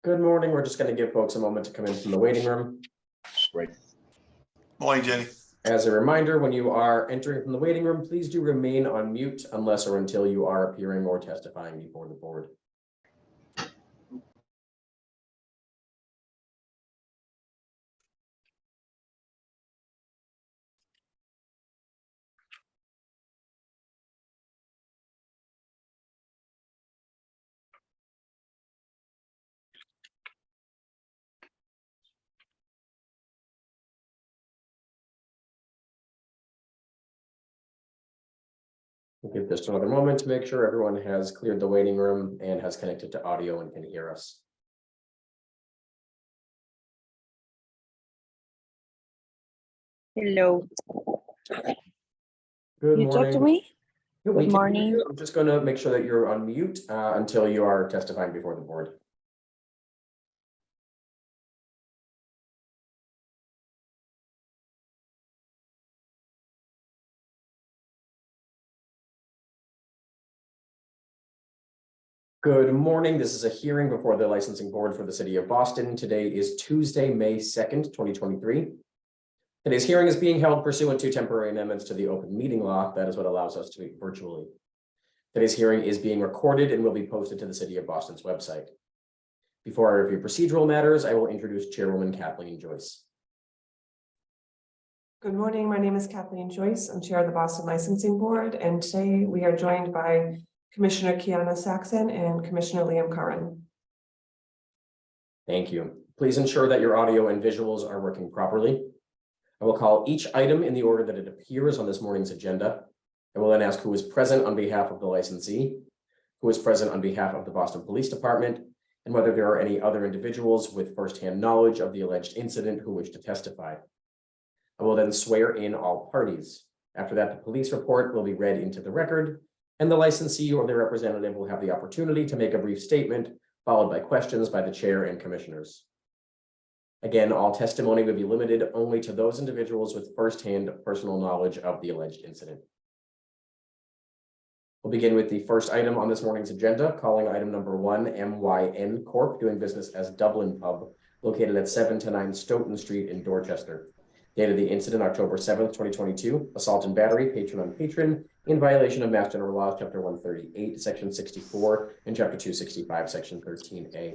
Good morning. We're just going to give folks a moment to come in from the waiting room. Great. Morning, Jenny. As a reminder, when you are entering from the waiting room, please do remain on mute unless or until you are appearing or testifying before the board. We'll give just another moment to make sure everyone has cleared the waiting room and has connected to audio and can hear us. Hello. Good You morning. talk to me? Yeah, we Good can hear morning. you. I'm just going to make sure that you're on mute until you are testifying before the board. Good morning. This is a hearing before the licensing board for the city of Boston. Today is Tuesday, May 2nd, 2023. Today's hearing is being held pursuant to temporary amendments to the open meeting law. That is what allows us to meet virtually. Today's hearing is being recorded and will be posted to the city of Boston's website. Before I review procedural matters, I will introduce Chairwoman Kathleen Joyce. Good morning. My name is Kathleen Joyce. I'm chair of the Boston Licensing Board, and today we are joined by Commissioner Kiana Saxon and Commissioner Liam Curran. Thank you. Please ensure that your audio and visuals are working properly. I will call each item in the order that it appears on this morning's agenda. I will then ask who is present on behalf of the licensee, who is present on behalf of the Boston Police Department, and whether there are any other individuals with firsthand knowledge of the alleged incident who wish to testify. I will then swear in all parties. After that, the police report will be read into the record, and the licensee or their representative will have the opportunity to make a brief statement, followed by questions by the chair and commissioners. Again, all testimony will be limited only to those individuals with firsthand personal knowledge of the alleged incident. We'll begin with the first item on this morning's agenda, calling item number 1, MYN Corp. Doing business as Dublin Pub, located at 7 to 9 Stoughton Street in Dorchester. Date of the incident, October 7th, 2022, assault and battery, patron on patron, in violation of Mass General Laws, Chapter 138, Section 64, and Chapter 265, Section 13A.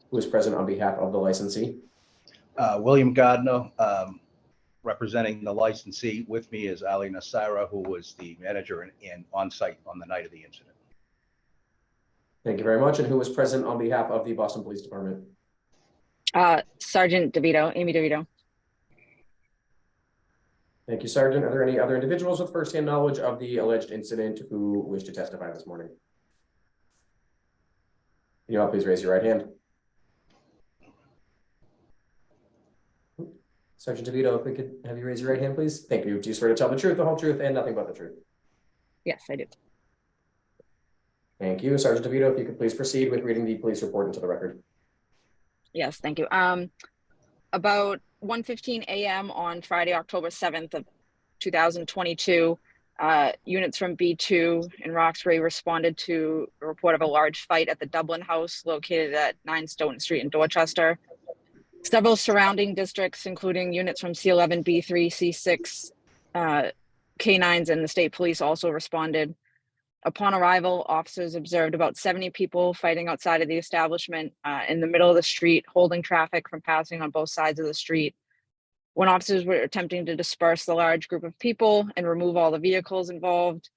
Who is present on behalf of the licensee? William Gardner, representing the licensee. With me is Ali Nasara, who was the manager and on site on the night of the incident. Thank you very much. And who was present on behalf of the Boston Police Department? Sergeant DeVito, Amy DeVito. Thank you, Sergeant. Are there any other individuals with firsthand knowledge of the alleged incident who wish to testify this morning? Can you all please raise your right hand? Sergeant DeVito, if we could have you raise your right hand, please. Thank you. Do you swear to tell the truth, the whole truth, and nothing but the truth? Yes, I do. Thank you. Sergeant DeVito, if you could please proceed with reading the police report into the record. Yes, thank you. About 1:15 a.m. on Friday, October 7th of 2022, units from B2 in Roxbury responded to a report of a large fight at the Dublin House located at 9 Stoughton Street in Dorchester. Several surrounding districts, including units from C11, B3, C6, K9s, and the state police also responded. Upon arrival, officers observed about 70 people fighting outside of the establishment in the middle of the street, holding traffic from passing on both sides of the street. When officers were attempting to disperse the large group of people and remove all the vehicles involved,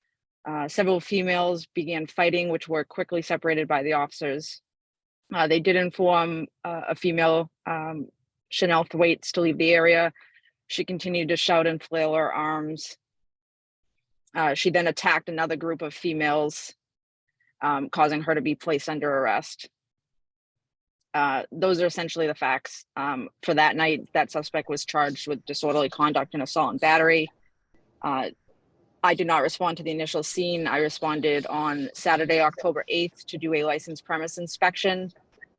several females began fighting, which were quickly separated by the officers. They did inform a female, Chanel Thwaites, to leave the area. She continued to shout and flail her arms. She then attacked another group of females, causing her to be placed under arrest. Those are essentially the facts. For that night, that suspect was charged with disorderly conduct and assault and battery. I did not respond to the initial scene. I responded on Saturday, October 8th to do a licensed premise inspection.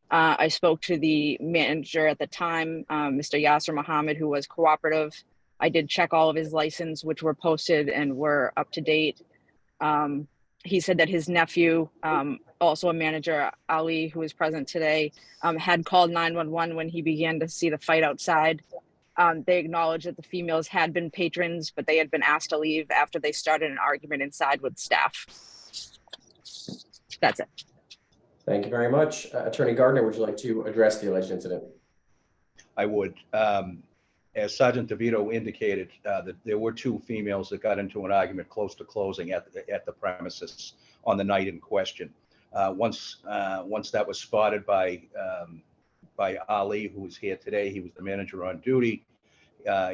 I spoke to the manager at the time, Mr. Yasser Mohammed, who was cooperative. I did check all of his license, which were posted and were up to date. he said that his nephew, also a manager, Ali, who is present today, had called 911 when he began to see the fight outside. They acknowledged that the females had been patrons, but they had been asked to leave after they started an argument inside with staff. That's it. Thank you very much. Attorney Gardner, would you like to address the alleged incident? I would. As Sergeant DeVito indicated, that there were two females that got into an argument close to closing at the premises on the night in question. Once that was spotted by Ali, who was here today, he was the manager on duty.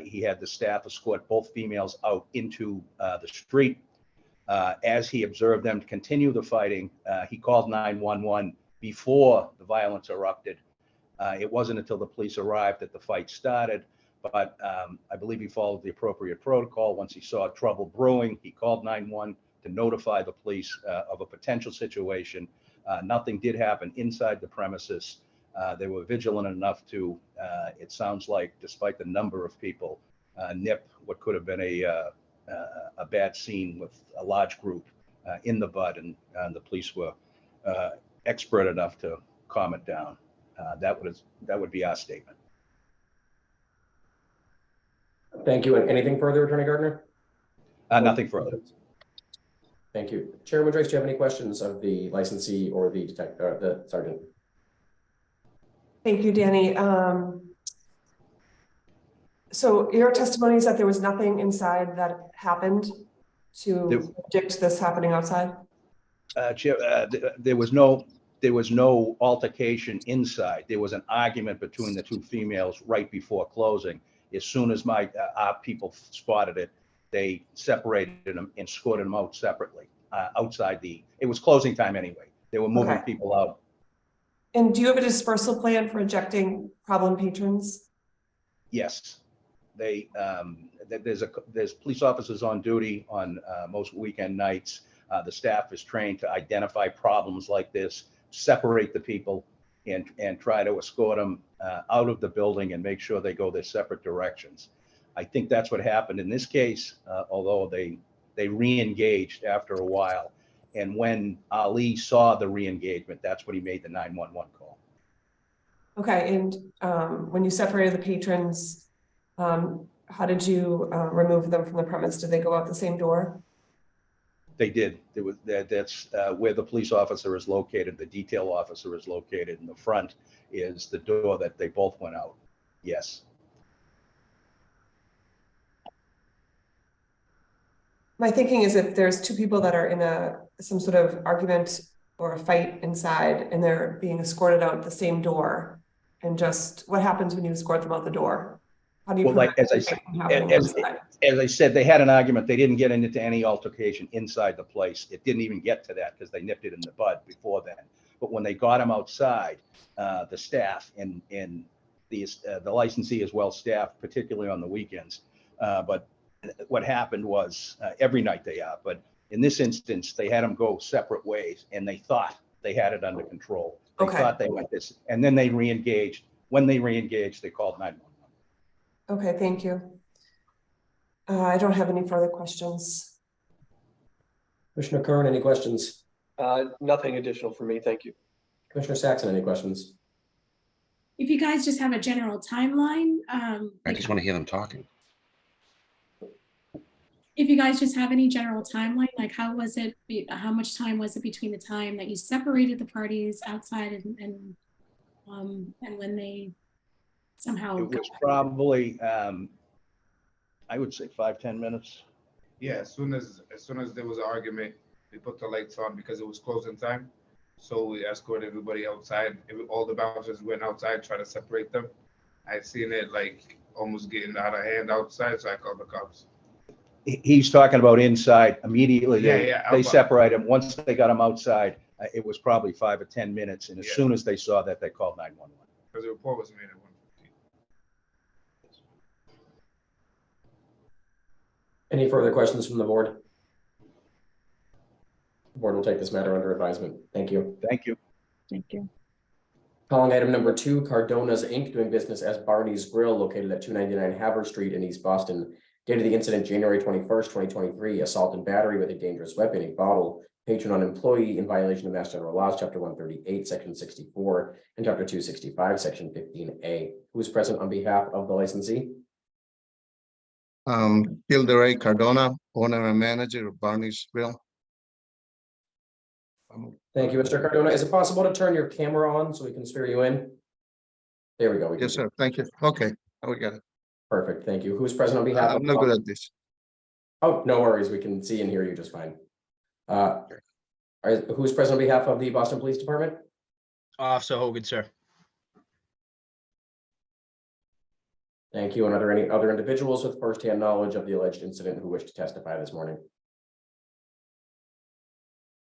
He had the staff escort both females out into the street. As he observed them continue the fighting, he called 911 before the violence erupted. It wasn't until the police arrived that the fight started, but I believe he followed the appropriate protocol. Once he saw trouble brewing, he called 911 to notify the police of a potential situation. Nothing did happen inside the premises. They were vigilant enough to, it sounds like, despite the number of people, nip what could have been a bad scene with a large group in the bud, and the police were expert enough to calm it down. That would be our statement. Thank you. And anything further, Attorney Gardner? Nothing further. Thank you. Chairman Joyce, do you have any questions of the licensee or the the sergeant? Thank you, Danny. So your testimony is that there was nothing inside that happened to predict this happening outside? Chair, there was no altercation inside. There was an argument between the two females right before closing. As soon as our people spotted it, they separated them and escorted them out separately outside it was closing time anyway. They were moving people out. And do you have a dispersal plan for ejecting problem patrons? Yes, there's police officers on duty on most weekend nights. The staff is trained to identify problems like this, separate the people, and try to escort them out of the building and make sure they go their separate directions. I think that's what happened in this case, although they re-engaged after a while. And when Ali saw the re-engagement, that's when he made the 911 call. Okay, and when you separated the patrons, how did you remove them from the premise? Did they go out the same door? They did. That's where the police officer is located. The detail officer is located in the front is the door that they both went out. Yes. My thinking is if there's two people that are in some sort of argument or a fight inside and they're being escorted out the same door, and just what happens when you escort them out the door? How do you? Well, like as I said, they had an argument. They didn't get into any altercation inside the place. It didn't even get to that because they nipped it in the bud before then. But when they got him outside, the staff and the licensee is well staffed, particularly on the weekends. But what happened was every night they are, but in this instance, they had them go separate ways, and they thought they had it under control. They thought they went this, and then they re-engaged. When they re-engaged, they called 911. Okay, thank you. I don't have any further questions. Commissioner Curran, any questions? Nothing additional for me. Thank you. Commissioner Saxon, any questions? If you guys just have a general timeline. I just want to hear them talking. If you guys just have any general timeline, like how much time was it between the time that you separated the parties outside and when they somehow? It was probably, I would say 5-10 minutes. Yeah, as soon as there was an argument, we put the lights on because it was closing time. So we escorted everybody outside. All the bouncers went outside, trying to separate them. I seen it like almost getting out of hand outside, so I called the cops. He's talking about inside. Immediately, they outside. separated him. Once they got him outside, it was probably 5 or 10 minutes. And as soon as they saw that, they called 911. Because the report was made at 1:15. Any further questions from the board? The board will take this matter under advisement. Thank you. Thank you. Thank you. Calling item number 2, Cardona's Inc. doing business as Barney's Grill located at 299 Havre Street in East Boston. Date of the incident, January 21st, 2023, assault and battery with a dangerous weapon, a bottle patron on employee in violation of Mass General Laws, Chapter 138, Section 64, and Chapter 265, Section 15A. Who is present on behalf of the licensee? Gilderay Cardona, owner and manager of Barneysville. Thank you, Mr. Cardona. Is it possible to turn your camera on so we can steer you in? There we go. We can Yes, sir. Thank you. Okay, we got it. Perfect. Thank you. Who is present on behalf of? I'm not good at this. Oh, no worries. We can see and hear you just fine. Who is present on behalf of the Boston Police Department? Officer Hogan, sir. Thank you. And are there any other individuals with firsthand knowledge of the alleged incident who wish to testify this morning?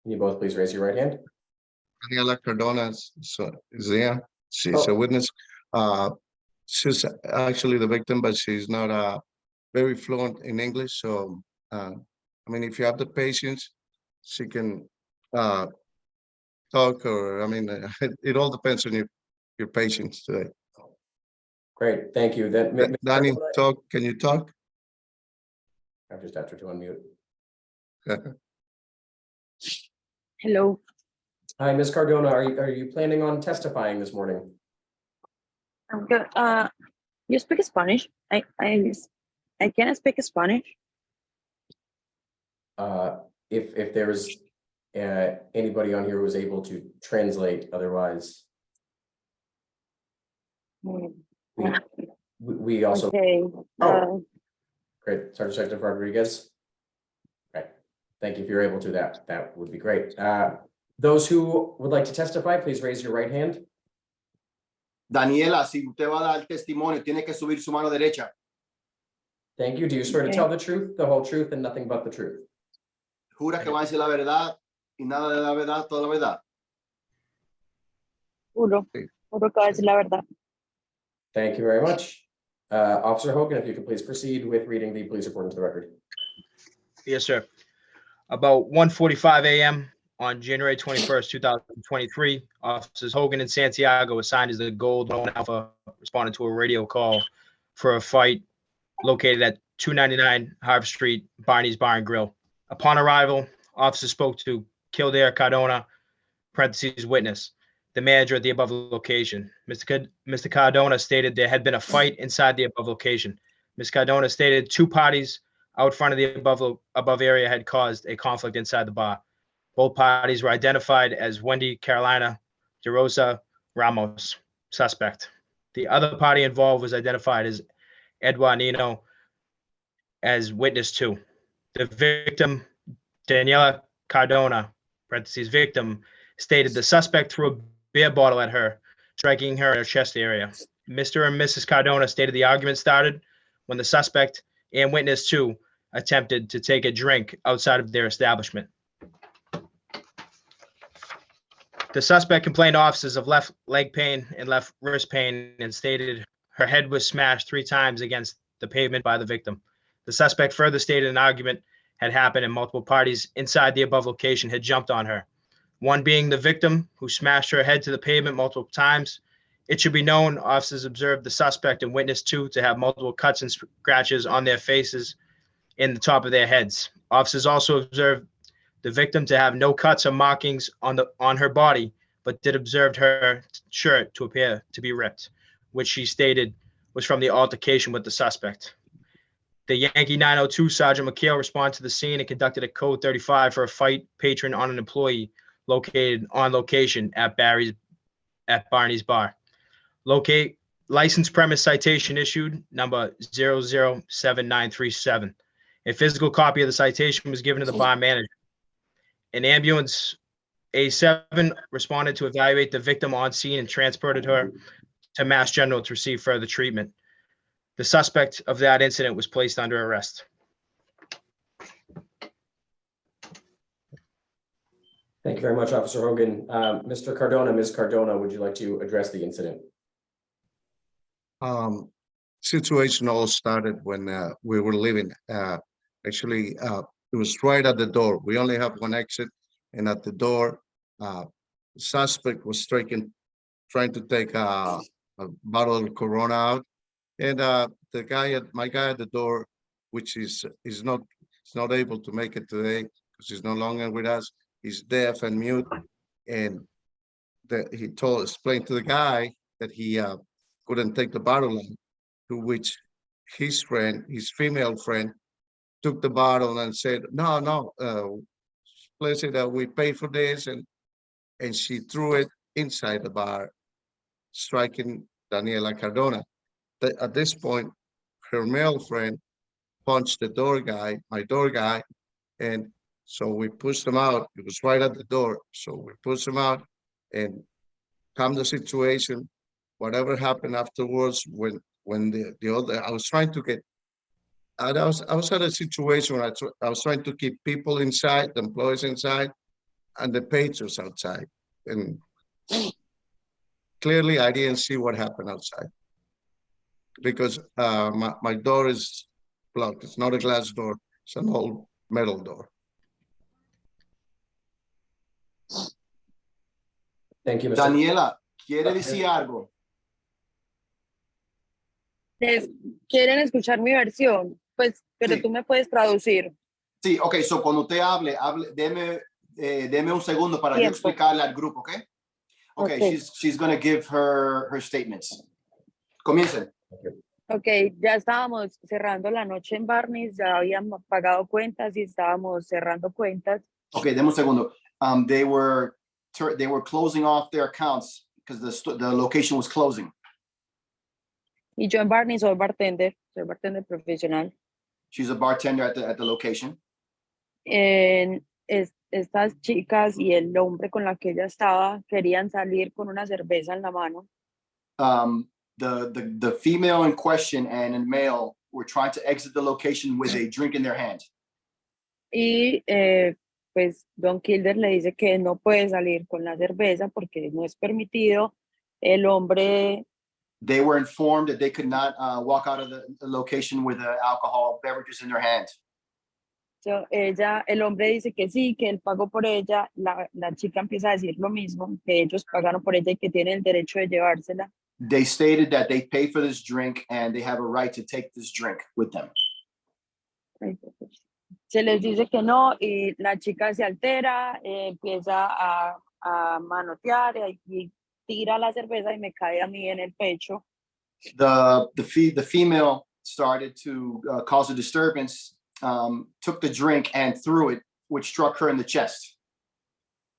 Can you both please raise your right hand? Daniela Cardona is there. She's a witness. She's actually the victim, but she's not very fluent in English. So, I mean, if you have the patience, she can talk, or I mean, it all depends on your patience today. Great, thank you. Then, Danny, talk. Can you talk? I've just asked her to unmute. Hello. Hi, Ms. Cardona. Are you planning on testifying this morning? I'm good. You speak Spanish? I can speak Spanish. If there's anybody on here who is able to translate, otherwise. We also. Okay. Great, Sergeant Detective Rodriguez. Right, thank you. If you're able to, that would be great. Those who would like to testify, please raise your right hand. Daniela, si usted va a dar testimonio, tiene que subir su mano derecha. Thank you. Do you swear to tell the truth, the whole truth, and nothing but the truth? Jura que va a decir la verdad y nada de la verdad, toda la verdad. Juro que va a decir la verdad. Thank you very much. Officer Hogan, if you could please proceed with reading the police report into the record. Yes, sir. About 1:45 a.m. on January 21st, 2023, Officers Hogan and Santiago, assigned as the Gold Lone Alpha, responded to a radio call for a fight located at 299 Harvard Street, Barney's Bar and Grill. Upon arrival, officers spoke to Kildare Cardona, parentheses witness, the manager at the above location. Mr. Cardona stated there had been a fight inside the above location. Ms. Cardona stated two parties out front of the above area had caused a conflict inside the bar. Both parties were identified as Wendy Carolina DeRosa Ramos, suspect. The other party involved was identified as Edouard Nino as witness 2. The victim, Daniela Cardona, parentheses victim, stated the suspect threw a beer bottle at her, striking her in her chest area. Mr. and Mrs. Cardona stated the argument started when the suspect and witness 2 attempted to take a drink outside of their establishment. The suspect complained to officers of left leg pain and left wrist pain and stated her head was smashed 3 times against the pavement by the victim. The suspect further stated an argument had happened and multiple parties inside the above location had jumped on her. One being the victim, who smashed her head to the pavement multiple times. It should be known, officers observed the suspect and witness 2 to have multiple cuts and scratches on their faces and the top of their heads. Officers also observed the victim to have no cuts or markings on her body, but did observe her shirt to appear to be ripped, which she stated was from the altercation with the suspect. The Yankee 902 Sergeant McHale responded to the scene and conducted a code 35 for a fight patron on an employee located on location at Barney's Bar. License premise citation issued number 007937. A physical copy of the citation was given to the bar manager. An ambulance A7 responded to evaluate the victim on scene and transported her to Mass General to receive further treatment. The suspect of that incident was placed under arrest. Thank you very much, Officer Hogan. Mr. Cardona, Ms. Cardona, would you like to address the incident? Situation all started when we were leaving. Actually, it was right at the door. We only have one exit, and at the door, the suspect was trying to take a bottle of Corona out, and my guy at the door, which is not able to make it today because he's no longer with us. he's deaf and mute, and that he explained to the guy that he couldn't take the bottle in, to which his friend, his female friend, took the bottle and said, no, please say that we pay for this, and she threw it inside the bar, striking Daniela Cardona. At this point, her male friend punched the door guy, my door guy, and so we pushed him out. It was right at the door, so we pushed him out and calmed the situation. Whatever happened afterwards, when the other, I was trying to get, I was at a situation where I was trying to keep people inside, the employees inside, and the patrons outside, and clearly I didn't see what happened outside because my door is blocked. It's not a glass door, it's an old metal door. Thank you, Mr. Daniela, ¿quiere decir algo? ¿Quieren escuchar mi versión? Pues, pero Sí. tú me puedes traducir. Sí, ok, so cuando usted hable, deme un segundo para yo Tiempo. explicarle al grupo, ok? Okay, Ok. she's going to give her statements. Comiencen. Ok, ya estábamos cerrando la noche en Barney's, ya habíamos pagado cuentas y estábamos cerrando cuentas. Okay, deme un segundo. They were closing off their accounts because the location was closing. Y yo en Barney's soy bartender profesional. She's a bartender at the location. Estas chicas y el hombre con la que ella estaba querían salir con una cerveza en la mano. The female in question and in male were trying to exit the location with a drink in their hand. Y pues Don Kilder le dice que no puede salir con la cerveza porque no es permitido. El hombre, They were informed that they could not walk out of the location with alcohol beverages in their hand. el hombre dice que sí, que él pagó por ella. La chica empieza a decir lo mismo, que ellos pagaron por ella y que tienen el derecho de llevársela. They stated that they paid for this drink and they have a right to take this drink with them. Se les dice que no y la chica se altera, empieza a manotear y tira la cerveza y me cae a mí en el pecho. The female started to cause a disturbance, took the drink and threw it, which struck her in the chest.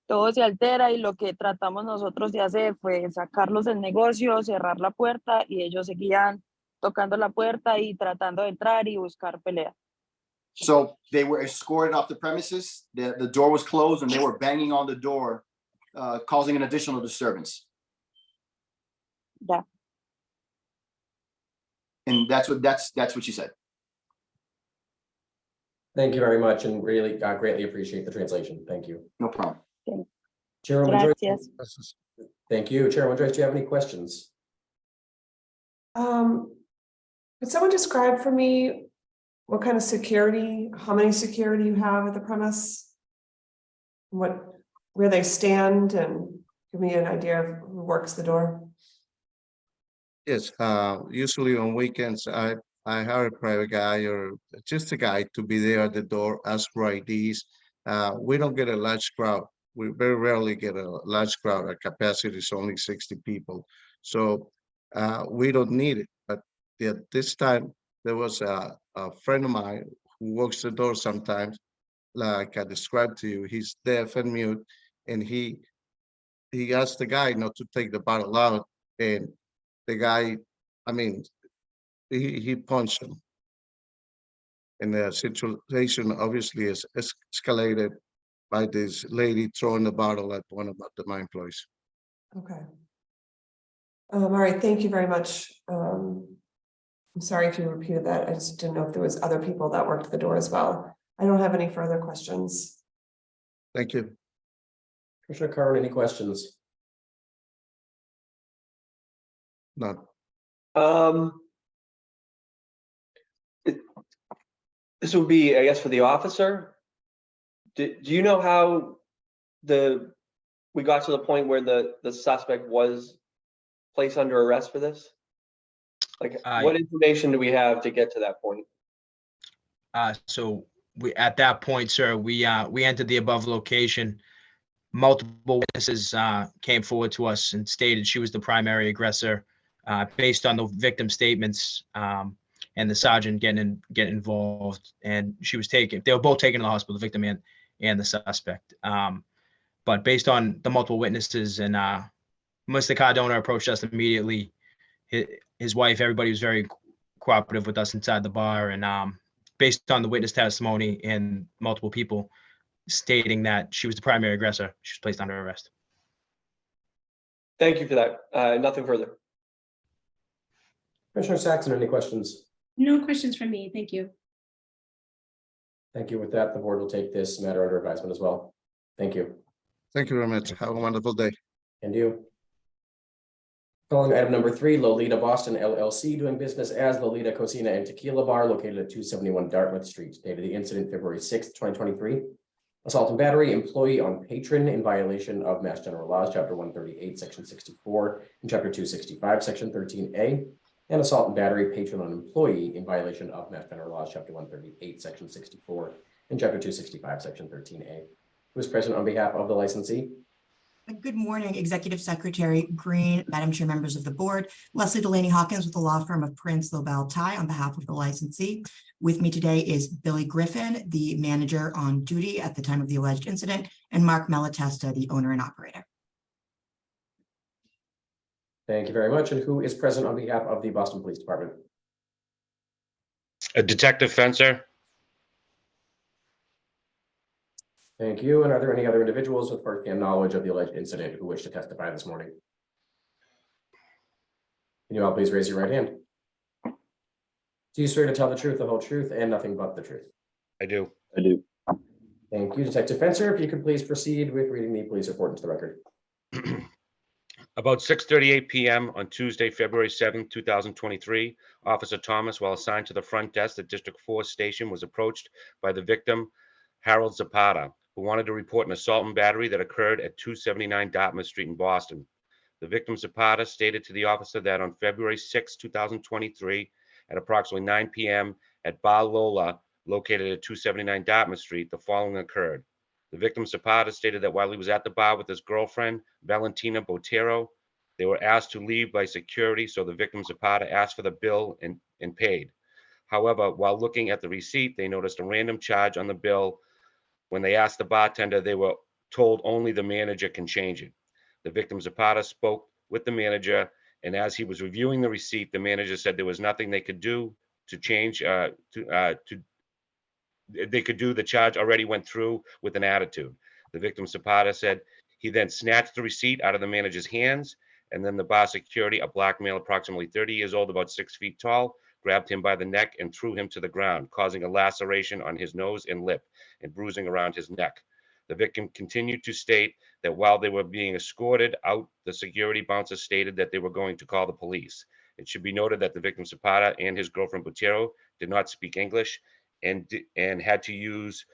Todo se altera y lo que tratamos nosotros de hacer fue sacarlos del negocio, cerrar la puerta y ellos seguían tocando la puerta y tratando de entrar y buscar pelea. So they were escorted off the premises. The door was closed and they were banging on the door, causing an additional disturbance. Ya. And that's what she said. Thank you very much, and really greatly appreciate the translation. Thank you. No problem. Chairwoman Joyce. Gracias. Thank you. Chairwoman Joyce, do you have any questions? Could someone describe for me what kind of security, how many security you have at the premise? Where they stand, and give me an idea of who works the door? Yes, usually on weekends, I hire a private guy or just a guy to be there at the door, ask for IDs. We don't get a large crowd. We very rarely get a large crowd. Our capacity is only 60 people. So we don't need it. But at this time, there was a friend of mine who walks the door sometimes, like I described to you. He's deaf and mute, and he asked the guy not to take the bottle out, and the guy, I mean, he punched him. And the situation obviously is escalated by this lady throwing the bottle at one of my employees. Okay. All right, thank you very much. I'm sorry if you repeated that. I just didn't know if there was other people that worked the door as well. I don't have any further questions. Thank you. Commissioner Curran, any questions? None. This would be, I guess, for the officer. Do you know how we got to the point where the suspect was placed under arrest for this? Like, what information do we have to get to that point? So we, at that point, sir, we entered the above location. multiple witnesses came forward to us and stated she was the primary aggressor based on the victim's statements and the sergeant getting involved. And she was taken, they were both taken to the hospital, the victim and the suspect. But based on the multiple witnesses and Mr. Cardona approached us immediately. His wife, everybody was very cooperative with us inside the bar. And based on the witness testimony and multiple people stating that she was the primary aggressor, she was placed under arrest. Thank you for that. Nothing further. Commissioner Saxon, any questions? No questions from me. Thank you. Thank you. With that, the board will take this matter under advisement as well. Thank you. Thank you very much. Have a wonderful day. And you. Calling item number 3, Lolita Boston LLC doing business as Lolita Cocina and Tequila Bar located at 271 Dartmouth Street. Date of the incident, February 6th, 2023. Assault and battery, employee on patron in violation of Mass General Laws, Chapter 138, Section 64, and Chapter 265, Section 13A. And assault and battery, patron on employee in violation of Mass General Laws, Chapter 138, Section 64, and Chapter 265, Section 13A. Who is present on behalf of the licensee? Good morning, Executive Secretary Green, Madam Chair, members of the board. Leslie Delaney Hawkins with the law firm of Prince Lobel Ty on behalf of the licensee. With me today is Billy Griffin, the manager on duty at the time of the alleged incident, and Mark Malatesta, the owner and operator. Thank you very much. And who is present on behalf of the Boston Police Department? Detective Fencer. Thank you. And are there any other individuals with firsthand knowledge of the alleged incident who wish to testify this morning? Can you all please raise your right hand? Do you swear to tell the truth, the whole truth, and nothing but the truth? I do. I do. Thank you, Detective Fencer. If you could please proceed with reading the police report into the record. About 6:38 p.m. on Tuesday, February 7th, 2023, Officer Thomas, while assigned to the front desk at District 4 station, was approached by the victim, Harold Zapata, who wanted to report an assault and battery that occurred at 279 Dartmouth Street in Boston. The victim, Zapata, stated to the officer that on February 6, 2023, at approximately 9 p.m. at Bar Lola, located at 279 Dartmouth Street, the following occurred. The victim, Zapata, stated that while he was at the bar with his girlfriend, Valentina Botero, they were asked to leave by security, so the victim, Zapata, asked for the bill and paid. However, while looking at the receipt, they noticed a random charge on the bill. When they asked the bartender, they were told only the manager can change it. The victim, Zapata, spoke with the manager, and as he was reviewing the receipt, the manager said there was nothing they could do to change, they could do. The charge already went through with an attitude. The victim, Zapata, said he then snatched the receipt out of the manager's hands, and then the bar security, a black male approximately 30 years old, about 6 feet tall, grabbed him by the neck and threw him to the ground, causing a laceration on his nose and lip and bruising around his neck. The victim continued to state that while they were being escorted out, the security bouncer stated that they were going to call the police. It should be noted that the victim, Zapata, and his girlfriend, Botero, did not speak English and had to use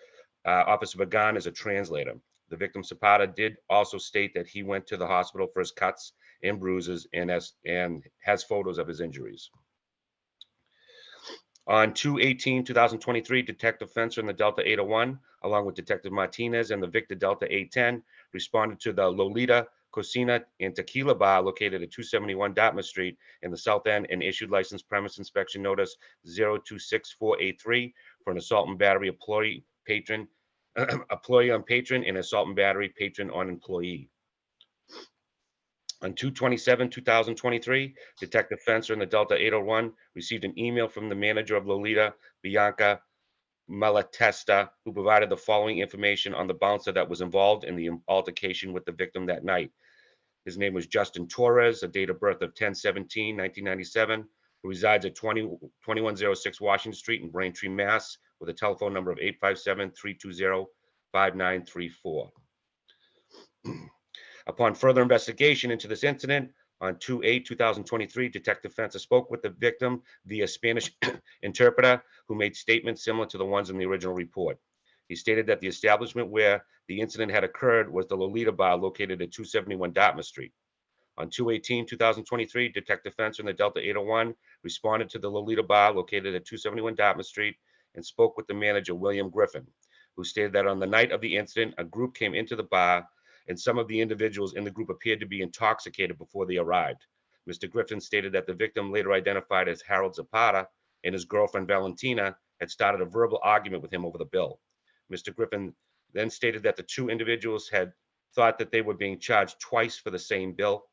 Officer Bagan as a translator. The victim, Zapata, did also state that he went to the hospital for his cuts and bruises and has photos of his injuries. On 2/18/2023, Detective Fencer in the Delta 801, along with Detective Martinez and the Victor Delta 810, responded to the Lolita Cocina and Tequila Bar located at 271 Dartmouth Street in the South End and issued license premise inspection notice 026483 for an assault and battery employee on patron and assault and battery patron on employee. On 2/27/2023, Detective Fencer in the Delta 801 received an email from the manager of Lolita, Bianca Malatesta, who provided the following information on the bouncer that was involved in the altercation with the victim that night. His name was Justin Torres, a date of birth of 10/17/1997, who resides at 2106 Washington Street in Braintree, Mass, with a telephone number of 857-320-5934. Upon further investigation into this incident, on 2/8/2023, Detective Fencer spoke with the victim via Spanish interpreter, who made statements similar to the ones in the original report. He stated that the establishment where the incident had occurred was the Lolita Bar located at 271 Dartmouth Street. On 2/18/2023, Detective Fencer in the Delta 801 responded to the Lolita Bar located at 271 Dartmouth Street and spoke with the manager, William Griffin, who stated that on the night of the incident, a group came into the bar and some of the individuals in the group appeared to be intoxicated before they arrived. Mr. Griffin stated that the victim, later identified as Harold Zapata, and his girlfriend Valentina had started a verbal argument with him over the bill. Mr. Griffin then stated that the two individuals had thought that they were being charged twice for the same bill.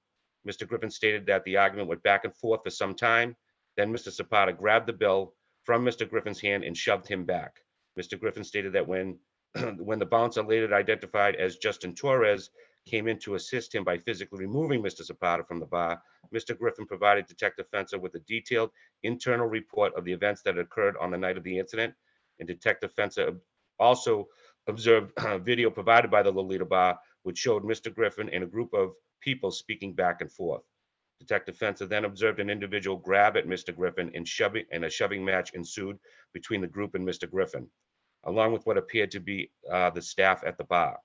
Mr. Griffin stated that the argument went back and forth for some time. Then Mr. Zapata grabbed the bill from Mr. Griffin's hand and shoved him back. Mr. Griffin stated that when the bouncer, later identified as Justin Torres, came in to assist him by physically removing Mr. Zapata from the bar, Mr. Griffin provided Detective Fencer with a detailed internal report of the events that occurred on the night of the incident. And Detective Fencer also observed video provided by the Lolita Bar, which showed Mr. Griffin and a group of people speaking back and forth. Detective Fencer then observed an individual grab at Mr. Griffin and a shoving match ensued between the group and Mr. Griffin, along with what appeared to be the staff at the bar.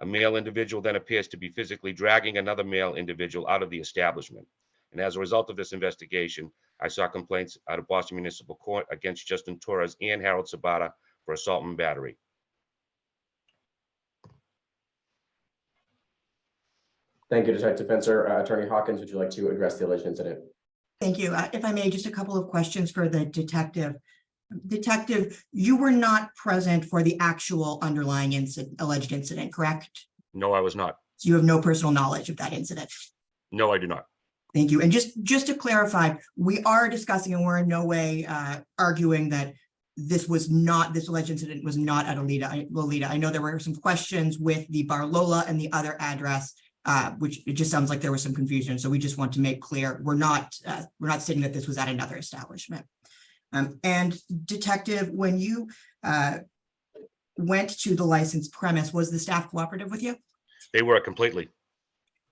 A male individual then appears to be physically dragging another male individual out of the establishment. And as a result of this investigation, I saw complaints out of Boston Municipal Court against Justin Torres and Harold Zapata for assault and battery. Thank you, Detective Fencer. Attorney Hawkins, would you like to address the alleged incident? Thank you. If I may, just a couple of questions for the detective. Detective, you were not present for the actual underlying alleged incident, correct? No, I was not. So you have no personal knowledge of that incident. No, I do not. Thank you. And just to clarify, we are discussing and we're in no way arguing that this alleged incident was not at Lolita. I know there were some questions with the Bar Lola and the other address, which it just sounds like there was some confusion. So we just want to make clear we're not stating that this was at another establishment. And detective, when you went to the licensed premise, was the staff cooperative with you? They were completely.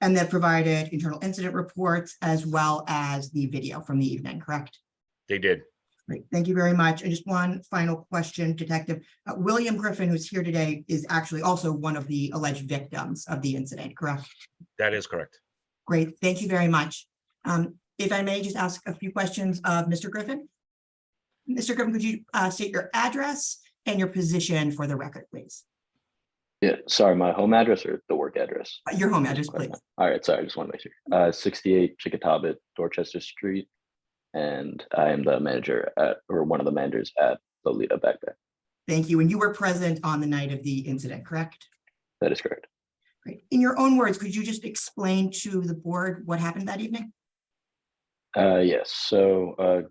And that provided internal incident reports as well as the video from the evening, correct? They did. Great, thank you very much. And just one final question, Detective. William Griffin, who's here today, is actually also one of the alleged victims of the incident, correct? That is correct. Great, thank you very much. If I may just ask a few questions of Mr. Griffin. Mr. Griffin, could you state your address and your position for the record, please? Yeah, sorry, my home address or the work address? Your home address, please. All right, sorry, I just want to make sure. 68 Chickatawbit, Dorchester Street, and I am the manager or one of the managers at Lolita back there. Thank you. And you were present on the night of the incident, correct? That is correct. Great. In your own words, could you just explain to the board what happened that evening? Yes, so a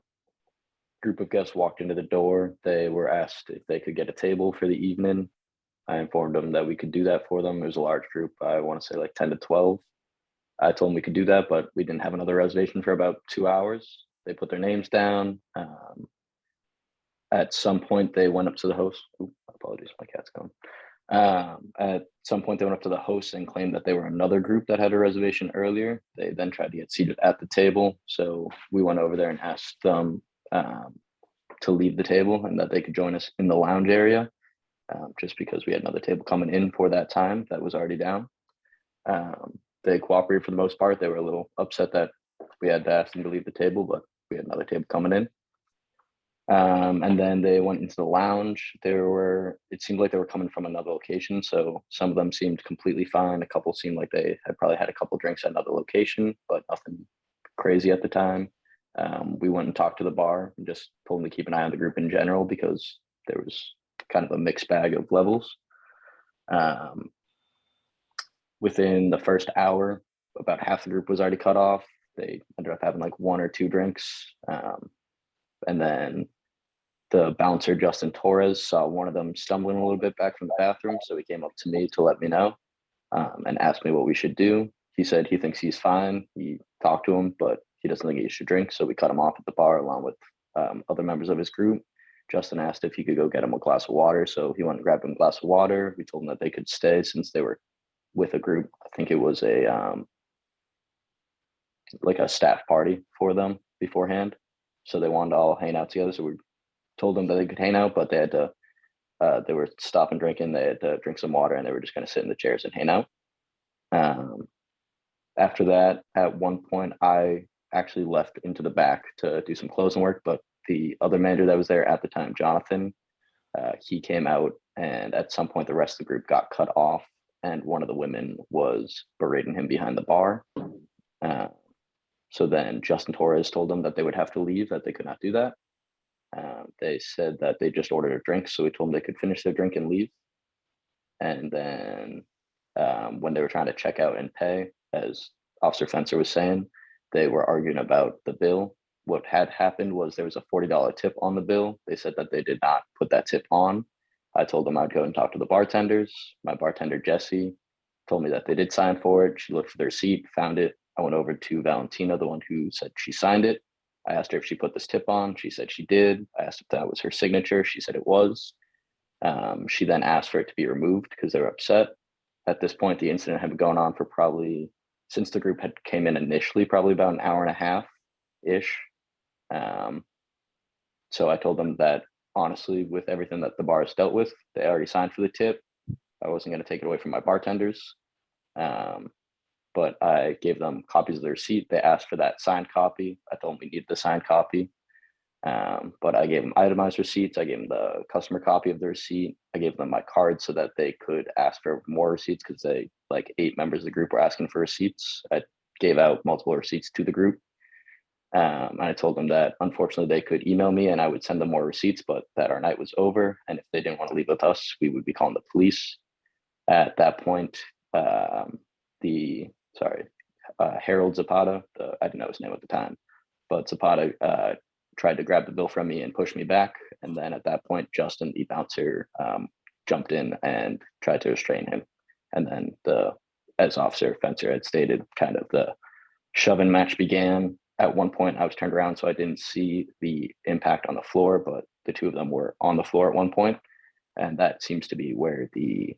group of guests walked into the door. They were asked if they could get a table for the evening. I informed them that we could do that for them. It was a large group. I want to say like 10 to 12. I told them we could do that, but we didn't have another reservation for about 2 hours. They put their names down. At some point, they went up to the host. Ooh, apologies, my cat's going. At some point, they went up to the host and claimed that they were another group that had a reservation earlier. They then tried to get seated at the table. So we went over there and asked them to leave the table and that they could join us in the lounge area. Just because we had another table coming in for that time that was already down. They cooperated for the most part. They were a little upset that we had to ask them to leave the table, but we had another table coming in. And then they went into the lounge. It seemed like they were coming from another location. So some of them seemed completely fine. A couple seemed like they had probably had a couple drinks at another location, but nothing crazy at the time. We went and talked to the bar and just told them to keep an eye on the group in general because there was kind of a mixed bag of levels. Within the first hour, about half the group was already cut off. They ended up having like 1 or 2 drinks. And then the bouncer, Justin Torres, saw one of them stumbling a little bit back from the bathroom. So he came up to me to let me know and asked me what we should do. He said he thinks he's fine. He talked to him, but he doesn't think he should drink. So we cut him off at the bar along with other members of his group. Justin asked if he could go get him a glass of water. So he went and grabbed him a glass of water. We told him that they could stay since they were with a group. I think it was like a staff party for them beforehand. So they wanted to all hang out together. So we told them that they could hang out, but they had to, they were stopping drinking. They had to drink some water and they were just going to sit in the chairs and hang out. After that, at one point, I actually left into the back to do some closing work, but the other manager that was there at the time, Jonathan, he came out and at some point the rest of the group got cut off and one of the women was berating him behind the bar. So then Justin Torres told them that they would have to leave, that they could not do that. They said that they just ordered a drink, so we told them they could finish their drink and leave. And then when they were trying to check out and pay, as Officer Fencer was saying, they were arguing about the bill. What had happened was there was a $40 tip on the bill. They said that they did not put that tip on. I told them I'd go and talk to the bartenders. My bartender, Jesse, told me that they did sign for it. She looked for their receipt, found it. I went over to Valentina, the one who said she signed it. I asked her if she put this tip on. She said she did. I asked if that was her signature. She said it was. She then asked for it to be removed because they were upset. At this point, the incident had been going on for probably, since the group had came in initially, probably about an hour and a half-ish. So I told them that, honestly, with everything that the bar has dealt with, they already signed for the tip. I wasn't going to take it away from my bartenders. But I gave them copies of the receipt. They asked for that signed copy. I told them we needed the signed copy. But I gave them itemized receipts. I gave them the customer copy of the receipt. I gave them my card so that they could ask for more receipts because they, like 8 members of the group were asking for receipts. I gave out multiple receipts to the group. And I told them that unfortunately they could email me and I would send them more receipts, but that our night was over. And if they didn't want to leave with us, we would be calling the police. At that point, Harold Zapata, I didn't know his name at the time, but Zapata tried to grab the bill from me and push me back. And then at that point, Justin, the bouncer, jumped in and tried to restrain him. And then as Officer Fencer had stated, kind of the shoving match began. At one point, I was turned around, so I didn't see the impact on the floor, but the two of them were on the floor at one point, and that seems to be where the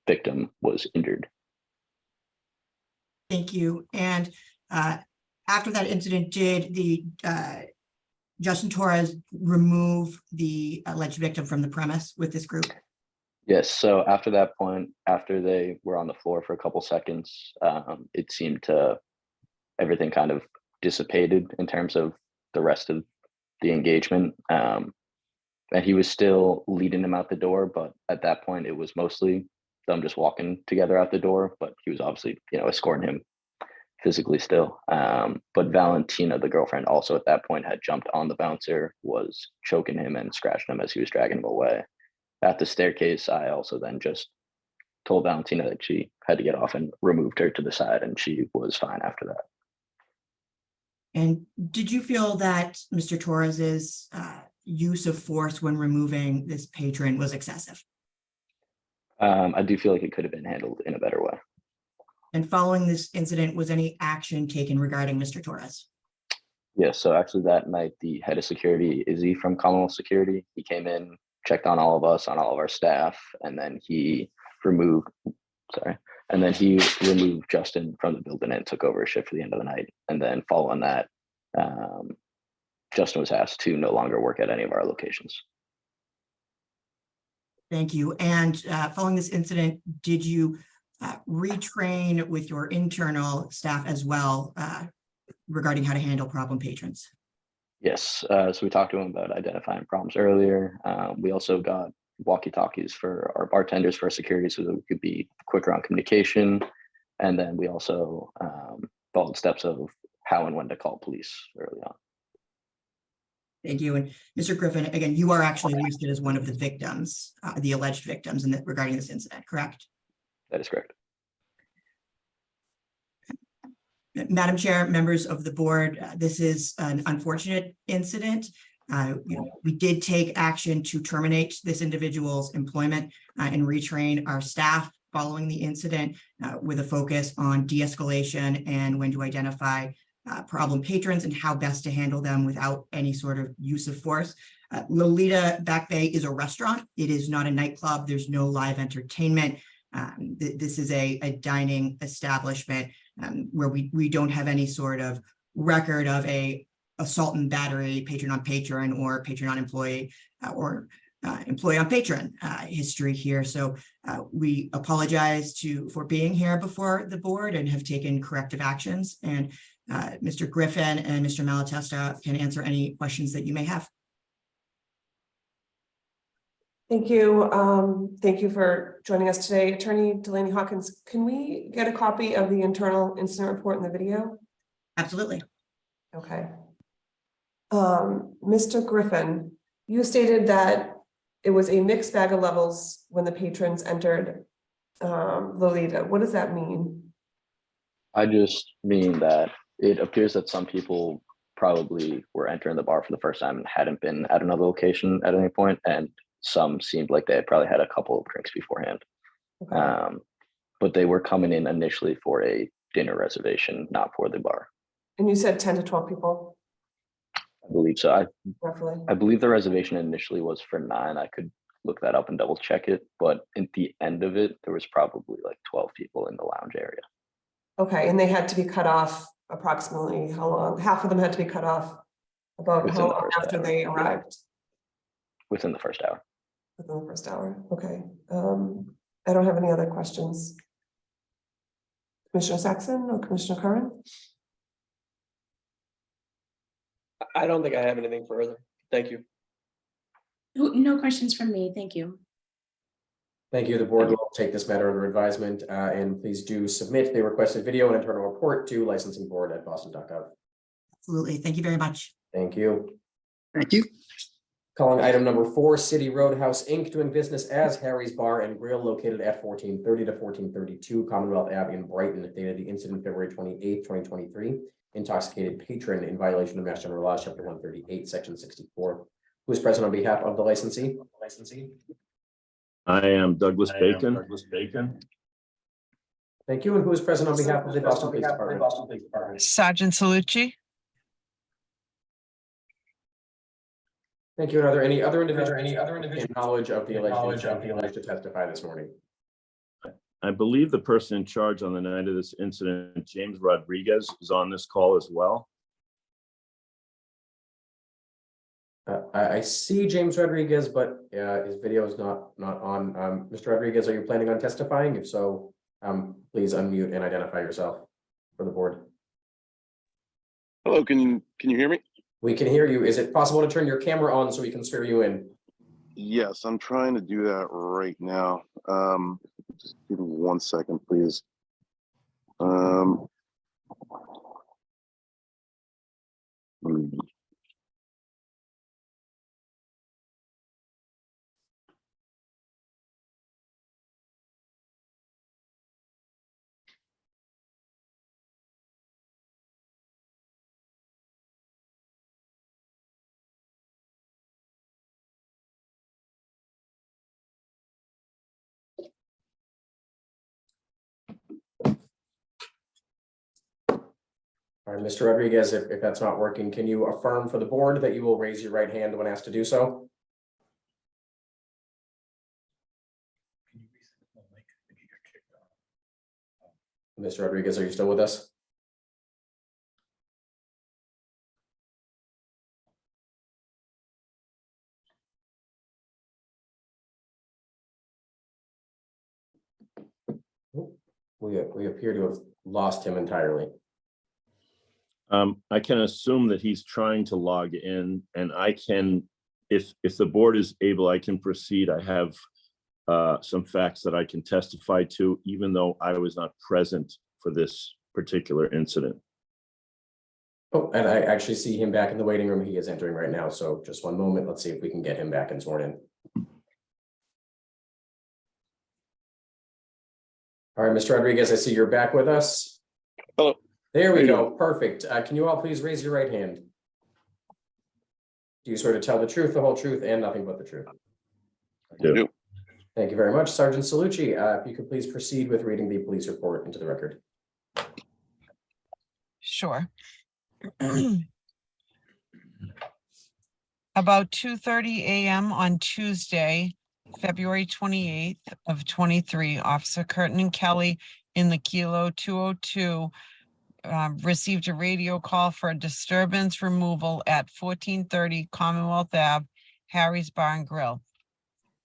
victim was injured. Thank you. And after that incident, did the Justin Torres remove the alleged victim from the premise with this group? Yes. So after that point, after they were on the floor for a couple seconds, it seemed to everything kind of dissipated in terms of the rest of the engagement. And he was still leading him out the door, but at that point, it was mostly them just walking together out the door. But he was obviously, escorting him physically still. But Valentina, the girlfriend, also at that point had jumped on the bouncer, was choking him and scratching him as he was dragging him away. At the staircase, I also then just told Valentina that she had to get off and removed her to the side, and she was fine after that. And did you feel that Mr. Torres's use of force when removing this patron was excessive? I do feel like it could have been handled in a better way. And following this incident, was any action taken regarding Mr. Torres? Yes, so actually that night, the head of security, Izzy from Commonwealth Security, he came in, checked on all of us, on all of our staff, and then he removed Justin from the building and took over a shift for the end of the night. And then following that, Justin was asked to no longer work at any of our locations. Thank you. And following this incident, did you retrain with your internal staff as well regarding how to handle problem patrons? Yes, so we talked to him about identifying problems earlier. We also got walkie-talkies for our bartenders, for our security, so that we could be quicker on communication. And then we also followed steps of how and when to call police early on. Thank you. And Mr. Griffin, again, you are actually listed as one of the victims, the alleged victims regarding this incident, correct? That is correct. Madam Chair, members of the board, this is an unfortunate incident. We did take action to terminate this individual's employment and retrain our staff following the incident with a focus on de-escalation and when to identify problem patrons and how best to handle them without any sort of use of force. Lolita Back Bay is a restaurant. It is not a nightclub. There's no live entertainment. This is a dining establishment where we don't have any sort of record of a assault and battery, patron on patron, or patron on employee, or employee on patron history here. So we apologize for being here before the board and have taken corrective actions. And Mr. Griffin and Mr. Malatesta can answer any questions that you may have. Thank you. Thank you for joining us today. Attorney Delaney Hawkins, can we get a copy of the internal incident report and the video? Absolutely. Okay. Mr. Griffin, you stated that it was a mixed bag of levels when the patrons entered Lolita. What does that mean? I just mean that it appears that some people probably were entering the bar for the first time and hadn't been at another location at any point, and some seemed like they had probably had a couple of drinks beforehand. Okay. But they were coming in initially for a dinner reservation, not for the bar. And you said 10 to 12 people, I believe so. roughly. I believe the reservation initially was for 9. I could look that up and double check it, but at the end of it, there was probably like 12 people in the lounge area. Okay, and they had to be cut off approximately how long? Half of them had to be cut off about Within how the long first after hour. they arrived? Within the first hour. Within the first hour, okay. I don't have any other questions. Commissioner Saxon or Commissioner Curran? I don't think I have anything further. Thank you. No questions from me. Thank you. Thank you. The board will take this matter under advisement, and please do submit the requested video and internal report to licensingboard@boston.gov. Absolutely. Thank you very much. Thank you. Thank you. Calling item number 4, City Roadhouse Inc. doing business as Harry's Bar and Grill located at 1430 to 1432 Commonwealth Ave in Brighton, dated the incident February 28, 2023. Intoxicated patron in violation of Mass General Laws, Chapter 138, Section 64. Who is present on behalf of the licensee? I am Douglas Bacon. Thank you. And who is present on behalf of the Boston Police Department? Sergeant Salucci. Thank you. And are there any other individuals in knowledge of the alleged to testify this morning? I believe the person in charge on the night of this incident, James Rodriguez, is on this call as well. I see James Rodriguez, but his video is not on. Mr. Rodriguez, are you planning on testifying? If so, please unmute and identify yourself for the board. Hello, can you hear me? We can hear you. Is it possible to turn your camera on so we can swear you in? Yes, I'm trying to do that right now. Just give me 1 second, please. All right, Mr. Rodriguez, if that's not working, can you affirm for the board that you will raise your right hand when asked to do so? Mr. Rodriguez, are you still with us? We appear to have lost him entirely. I can assume that he's trying to log in, and I can, if the board is able, I can proceed. I have some facts that I can testify to, even though I was not present for this particular incident. Oh, and I actually see him back in the waiting room. He is entering right now. So just one moment. Let's see if we can get him back and sworn in. All right, Mr. Rodriguez, I see you're back with us. Hello. There we go. Perfect. Can you all please raise your right hand? Do you swear to tell the truth, the whole truth, and nothing but the truth? I do. Thank you very much. Sergeant Salucci, if you could please proceed with reading the police report into the record. Sure. About 2:30 a.m. on Tuesday, February 28th of 23, Officer Curtin and Kelly in the Kilo 202 received a radio call for a disturbance removal at 1430 Commonwealth Ave, Harry's Bar and Grill.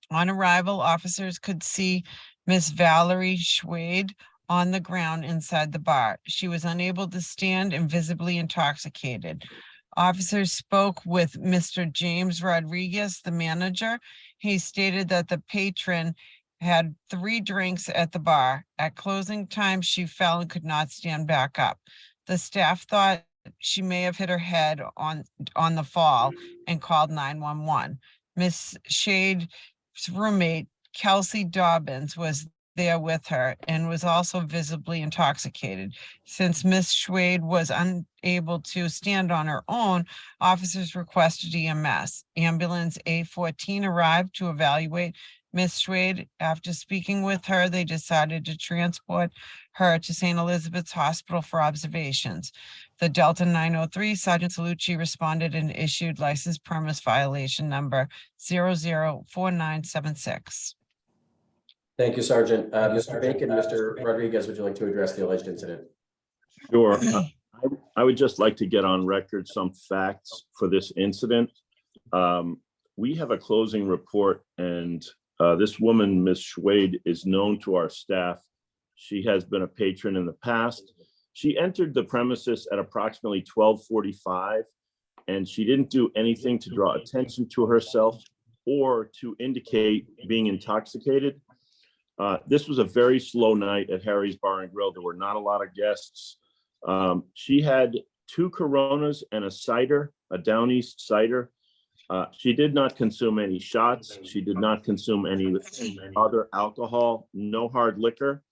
On arrival, officers could see Miss Valerie Schwade on the ground inside the bar. She was unable to stand and visibly intoxicated. Officers spoke with Mr. James Rodriguez, the manager. He stated that the patron had 3 drinks at the bar. At closing time, she fell and could not stand back up. The staff thought she may have hit her head on the fall and called 911. Miss Shade's roommate, Kelsey Dobbins, was there with her and was also visibly intoxicated. Since Miss Schwade was unable to stand on her own, officers requested EMS. Ambulance A14 arrived to evaluate Miss Schwade. After speaking with her, they decided to transport her to St. Elizabeth's Hospital for observations. The Delta 903 Sergeant Salucci responded and issued license premise violation number 004976. Thank you, Sergeant. Mr. Bacon, Mr. Rodriguez, would you like to address the alleged incident? Sure. I would just like to get on record some facts for this incident. We have a closing report, and this woman, Ms. Schwade, is known to our staff. She has been a patron in the past. She entered the premises at approximately 12:45, and she didn't do anything to draw attention to herself or to indicate being intoxicated. This was a very slow night at Harry's Bar and Grill. There were not a lot of guests. She had 2 Coronas and a cider, a Down East cider. She did not consume any shots. She did not consume any other alcohol, no hard liquor.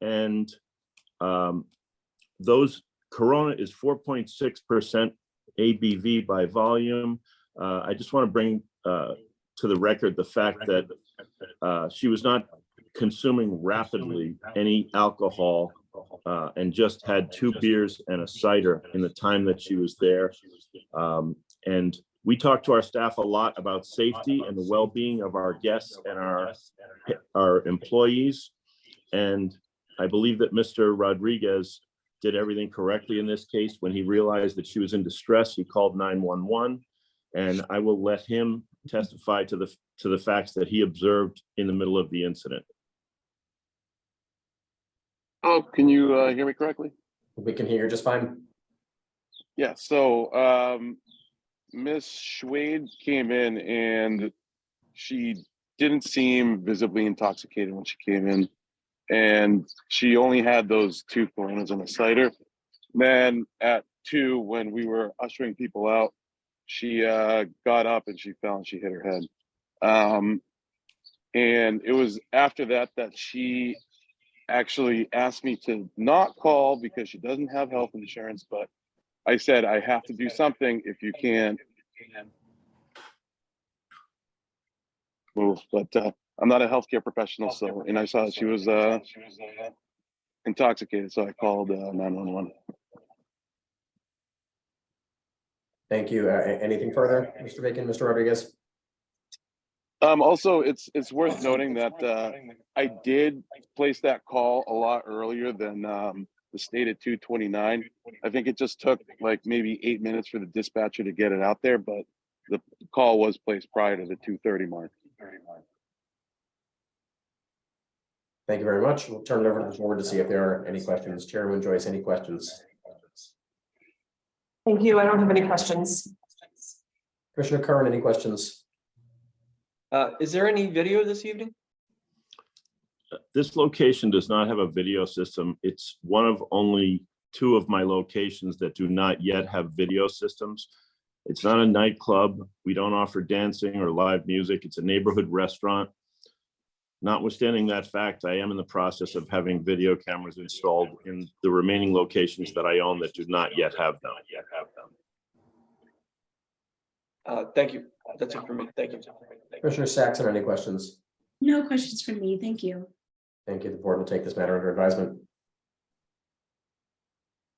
And those Corona is 4.6% ABV by volume. I just want to bring to the record the fact that she was not consuming rapidly any alcohol and just had 2 beers and a cider in the time that she was there. And we talked to our staff a lot about safety and the well-being of our guests and our employees. And I believe that Mr. Rodriguez did everything correctly in this case. When he realized that she was in distress, he called 911, and I will let him testify to the facts that he observed in the middle of the incident. Oh, can you hear me correctly? We can hear you just fine. Yeah, so Miss Schwade came in and she didn't seem visibly intoxicated when she came in. And she only had those 2 Coronas and a cider. Then at 2, when we were ushering people out, she got up and she fell and she hit her head. And it was after that that she actually asked me to not call because she doesn't have health insurance, but I said, I have to do something if you can move. But I'm not a healthcare professional, so, and I saw that she was intoxicated, so I called 911. Thank you. Anything further, Mr. Bacon, Mr. Rodriguez? Also, it's worth noting that I did place that call a lot earlier than the stated 2:29. I think it just took like maybe 8 minutes for the dispatcher to get it out there, but the call was placed prior to the 2:30 mark. Thank you very much. We'll turn it over to the board to see if there are any questions. Chairman Joyce, any questions? Thank you. I don't have any questions. Commissioner Curran, any questions? Is there any video this evening? This location does not have a video system. It's one of only 2 of my locations that do not yet have video systems. It's not a nightclub. We don't offer dancing or live music. It's a neighborhood restaurant. Notwithstanding that fact, I am in the process of having video cameras installed in the remaining locations that I own that do not yet have them. Thank you. That's it for me. Thank you. Commissioner Saxon, any questions? No questions from me. Thank you. Thank you. The board will take this matter under advisement.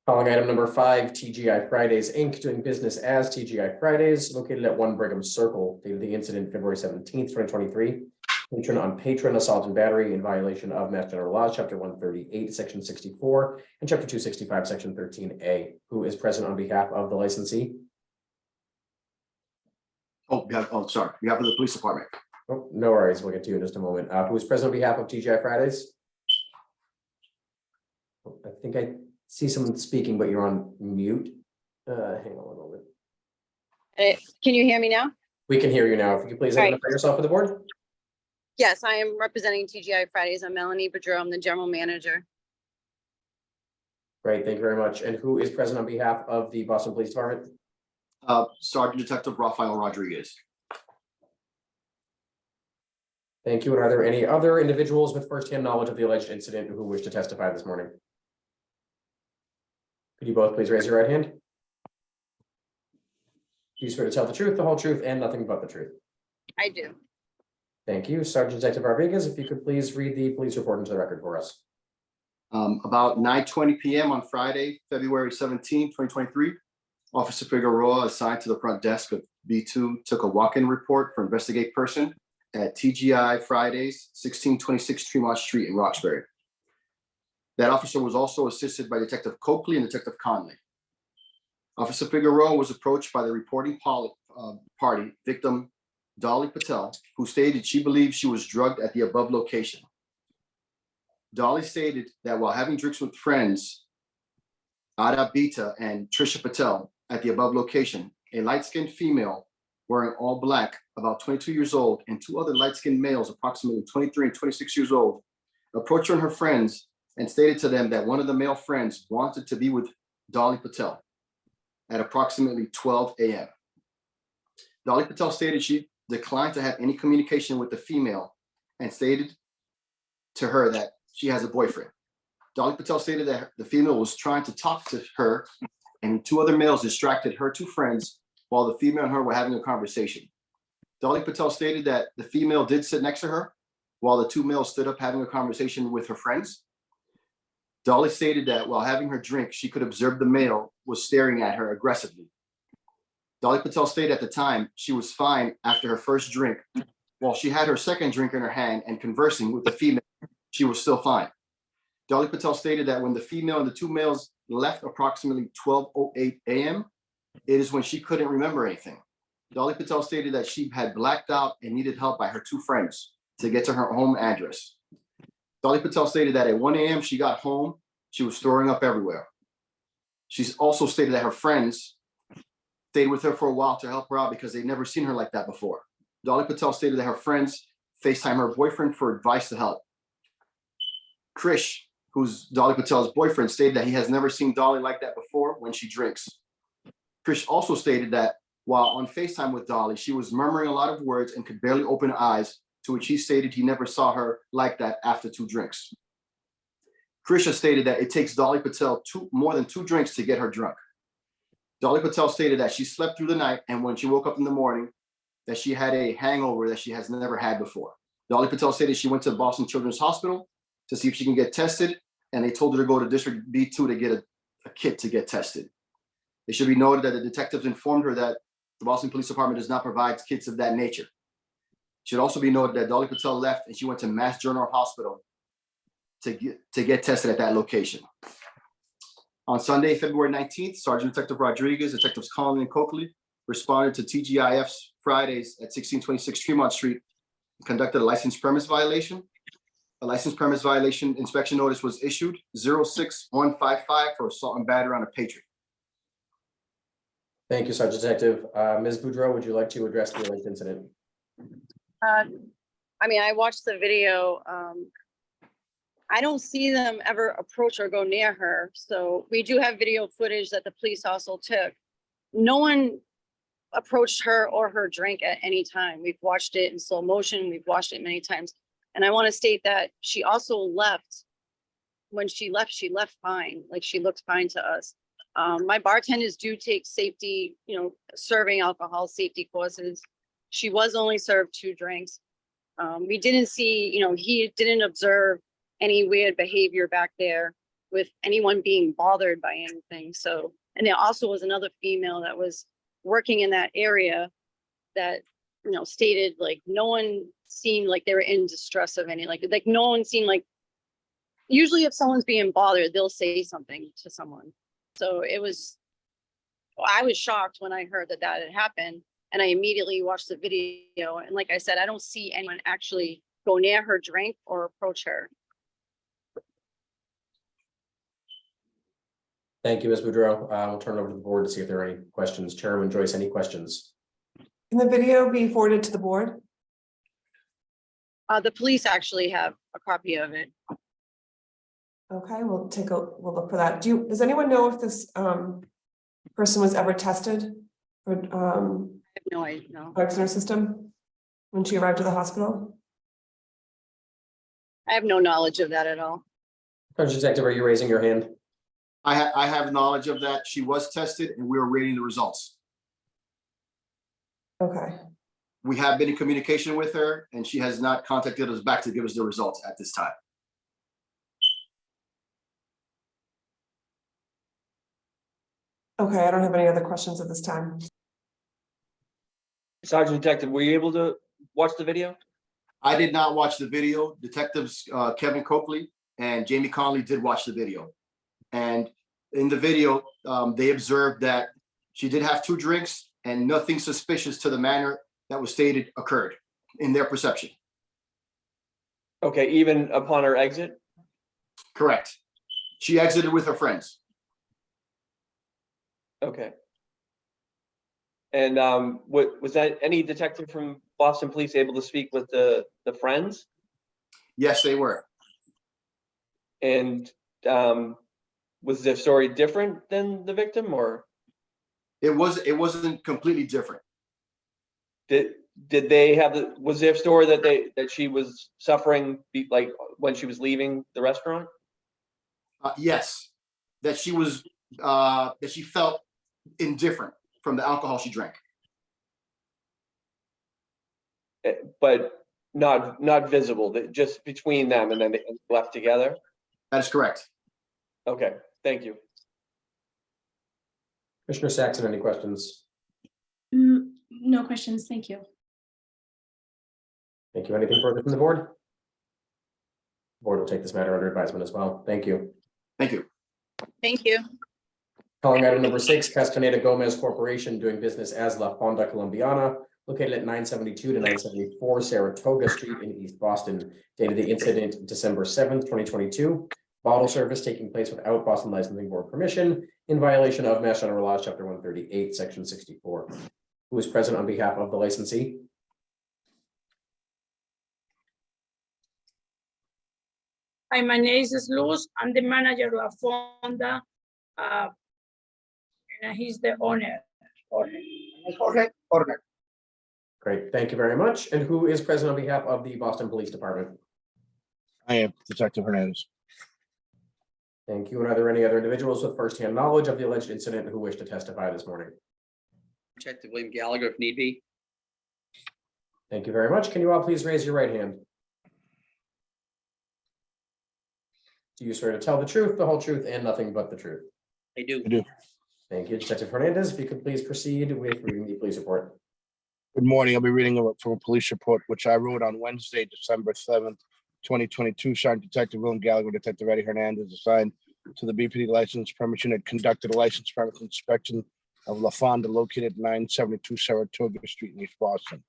Calling item number 5, TGI Fridays, Inc., doing business as TGI Fridays, located at 1 Brigham Circle, date of the incident February 17th, 2023. Patron on patron assault and battery in violation of Mass General Laws, Chapter 138, Section 64, and Chapter 265, Section 13A. Who is present on behalf of the licensee? Sorry, we have the police department. Oh, no worries. We'll get to you in just a moment. Who is present on behalf of TGI Fridays? I think I see someone speaking, but you're on mute. Hang on one moment. Can you hear me now? We can hear you now. If you could please All right. identify yourself for the board. Yes, I am representing TGI Fridays. I'm Melanie Boudreau. I'm the general manager. Great, thank you very much. And who is present on behalf of the Boston Police Department? Sergeant Detective Rafael Rodriguez. Thank you. And are there any other individuals with firsthand knowledge of the alleged incident who wish to testify this morning? Could you both please raise your right hand? Do you swear to tell the truth, the whole truth, and nothing but the truth? I do. Thank you. Sergeant Detective Rodriguez, if you could please read the police report into the record for us. About 9:20 p.m. on Friday, February 17, 2023, Officer Figueroa, assigned to the front desk of B2, took a walk-in report for investigate person at TGI Fridays, 1626 Tremont Street in Roxbury. That officer was also assisted by Detective Coakley and Detective Conley. Officer Figueroa was approached by the reporting party victim, Dolly Patel, who stated she believed she was drugged at the above location. Dolly stated that while having drinks with friends, Ada Bita and Trisha Patel at the above location, a light-skinned female wearing all black, about 22 years old, and two other light-skinned males, approximately 23 and 26 years old, approached her and her friends and stated to them that one of the male friends wanted to be with Dolly Patel at approximately 12 a.m. Dolly Patel stated she declined to have any communication with the female and stated to her that she has a boyfriend. Dolly Patel stated that the female was trying to talk to her and two other males distracted her two friends while the female and her were having a conversation. Dolly Patel stated that the female did sit next to her while the two males stood up having a conversation with her friends. Dolly stated that while having her drink, she could observe the male was staring at her aggressively. Dolly Patel stated at the time she was fine after her first drink. While she had her second drink in her hand and conversing with the female, she was still fine. Dolly Patel stated that when the female and the two males left approximately 12:08 a.m., it is when she couldn't remember anything. Dolly Patel stated that she had blacked out and needed help by her two friends to get to her home address. Dolly Patel stated that at 1 a.m. she got home, she was throwing up everywhere. She's also stated that her friends stayed with her for a while to help her out because they'd never seen her like that before. Dolly Patel stated that her friends FaceTime her boyfriend for advice to help. Krish, who's Dolly Patel's boyfriend, stated that he has never seen Dolly like that before when she drinks. Krish also stated that while on FaceTime with Dolly, she was murmuring a lot of words and could barely open her eyes, to which he stated he never saw her like that after 2 drinks. Krisha stated that it takes Dolly Patel more than 2 drinks to get her drunk. Dolly Patel stated that she slept through the night and when she woke up in the morning, that she had a hangover that she has never had before. Dolly Patel stated she went to Boston Children's Hospital to see if she can get tested, and they told her to go to District B2 to get a kit to get tested. It should be noted that the detectives informed her that the Boston Police Department does not provide kits of that nature. It should also be noted that Dolly Patel left and she went to Mass General Hospital to get tested at that location. On Sunday, February 19th, Sergeant Detective Rodriguez, Detectives Conley and Coakley responded to TGIF's Fridays at 1626 Tremont Street and conducted a license premise violation. A license premise violation inspection notice was issued 06155 for assault and battery on a patron. Thank you, Sergeant Detective. Ms. Boudreau, would you like to address the alleged incident? I mean, I watched the video. I don't see them ever approach or go near her. So we do have video footage that the police also took. No one approached her or her drink at any time. We've watched it in slow motion. We've watched it many times. And I want to state that she also left. When she left fine. Like she looked fine to us. My bartenders do take safety, serving alcohol safety courses. She was only served 2 drinks. We didn't see, he didn't observe any weird behavior back there with anyone being bothered by anything. So, and there also was another female that was working in that area that, stated like no one seemed like they were in distress of any, like no one seemed like, usually if someone's being bothered, they'll say something to someone. So I was shocked when I heard that had happened. And I immediately watched the video. And like I said, I don't see anyone actually go near her drink or approach her. Thank you, Ms. Boudreau. We'll turn it over to the board to see if there are any questions. Chairman Joyce, any questions? Can the video be forwarded to the board? The police actually have a copy of it. Okay, we'll look for that. Does anyone know if this person was ever tested for No, I know. drugs in her system when she arrived at the hospital? I have no knowledge of that at all. Sergeant Detective, are you raising your hand? I have knowledge of that. She was tested and we are waiting the results. Okay. We have been in communication with her and she has not contacted us back to give us the results at this time. Okay, I don't have any other questions at this time. Sergeant Detective, were you able to watch the video? I did not watch the video. Detectives Kevin Copley and Jamie Conley did watch the video. And in the video, they observed that she did have 2 drinks and nothing suspicious to the manner that was stated occurred in their perception. Okay, even upon her exit? Correct. She exited with her friends. Okay. And was that any detective from Boston Police able to speak with the friends? Yes, they were. And was their story different than the victim, or? It wasn't completely different. Did they have was their story that she was suffering like when she was leaving the restaurant? Yes, that she was that she felt indifferent from the alcohol she drank. But not visible, just between them, and then they left together? That is correct. Okay, thank you. Commissioner Saxon, any questions? No questions, thank you. Thank you. Anything further from the board? Board will take this matter under advisement as well. Thank you. Thank you. Thank you. Calling item number 6, Castaneda Gomez Corporation doing business as La Fonda Colombiana, located at 972 to 974 Saratoga Street in East Boston, dated the incident December 7th, 2022. Bottle service taking place without Boston Licensing Board permission in violation of Mass General Laws, Chapter 138, Section 64. Who is present on behalf of the licensee? Hi, my name is Luz. I'm the manager of La Fonda. And he's the owner. Great, thank you very much. And who is present on behalf of the Boston Police Department? I am Detective Hernandez. Thank you. And are there any other individuals with firsthand knowledge of the alleged incident who wish to testify this morning? Detective William Gallagher, if need be. Thank you very much. Can you all please raise your right hand? Do you swear to tell the truth, the whole truth, and nothing but the truth? I do. I do. Thank you, Detective Hernandez. If you could please proceed with reading the police report. Good morning. I'll be reading from a police report, which I wrote on Wednesday, December 7th, 2022. Sergeant Detective William Gallagher, Detective Eddie Hernandez, assigned to the BPD License Premise Unit, conducted a license premise inspection of La Fonda located at 972 Saratoga Street in East Boston.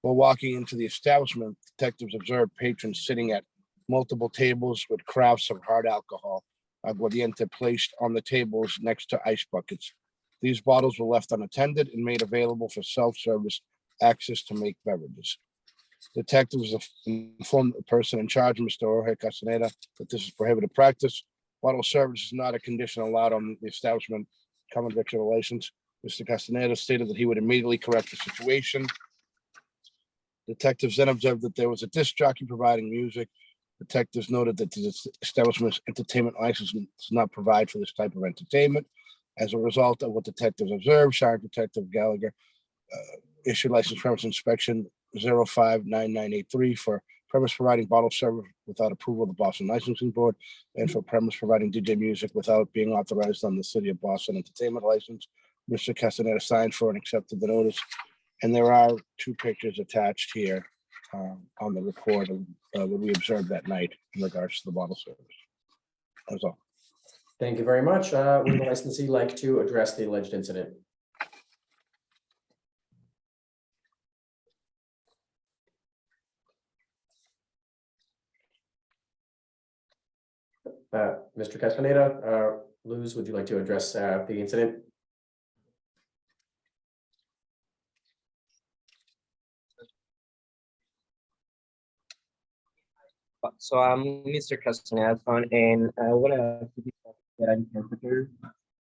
While walking into the establishment, detectives observed patrons sitting at multiple tables with crafts of hard alcohol, aguardiente, placed on the tables next to ice buckets. These bottles were left unattended and made available for self-service access to make beverages. Detectives informed the person in charge, Mr. Jorge Castaneda, that this is prohibited practice. Bottle service is not a condition allowed on the establishment common victual license. Mr. Castaneda stated that he would immediately correct the situation. Detectives then observed that there was a disc jockey providing music. Detectives noted that the establishment's entertainment license does not provide for this type of entertainment. As a result of what detectives observed, Sergeant Detective Gallagher issued license premise inspection 059983 for premise providing bottle service without approval of the Boston Licensing Board, and for premise providing DJ music without being authorized on the City of Boston entertainment license. Mr. Castaneda signed for and accepted the notice. And there are 2 pictures attached here on the report of what we observed that night in regards to the bottle service. That's all. Thank you very much. Would the licensee like to address the alleged incident? Mr. Castaneda, Luz, would you like to address the incident? So I'm Mr. Castaneda, and I want to get an interpreter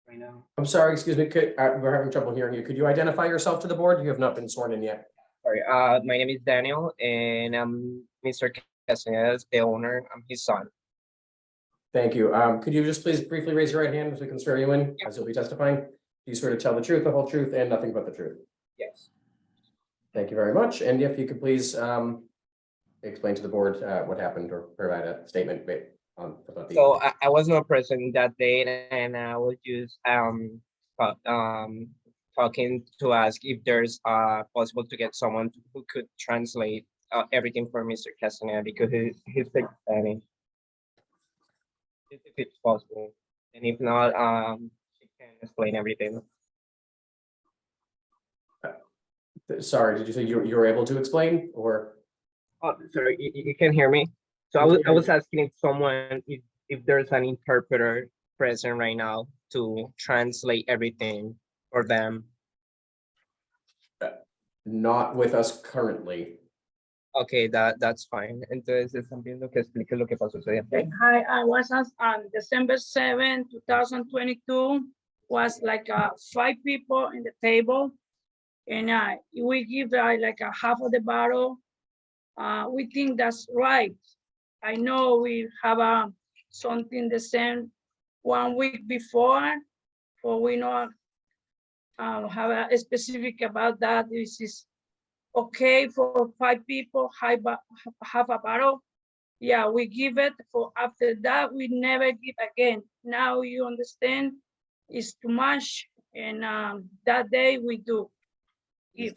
right now. I'm sorry, excuse me, we're having trouble hearing you. Could you identify yourself to the board? You have not been sworn in yet. Sorry, my name is Daniel, and I'm Mr. Castaneda, the owner. I'm his son. Thank you. Could you just please briefly raise your right hand so we can swear you in as you'll be testifying? Do you swear to tell the truth, the whole truth, and nothing but the truth? Yes. Thank you very much. And if you could please explain to the board what happened or provide a statement about the. So I was not present that day, and I was just talking to ask if there's possible to get someone who could translate everything for Mr. Castaneda, because he speaks Spanish. If it's possible, and if not, he can explain everything. Sorry, did you say you were able to explain or? Oh, sorry, you can hear me? So I was asking if someone, if there's an interpreter present right now to translate everything for them. Not with us currently. Okay, that's fine. Entonces, están viendo que explique lo que pasó ese día. Hi, I was on December 7, 2022, was like 5 people in the table. And we give like a half of the bottle. We think that's right. I know we have something the same 1 week before, but we not have a specific about that. This is okay for 5 people, half a bottle. Yeah, we give it. For after that, we never give again. Now you understand it's too much, and that day we do give.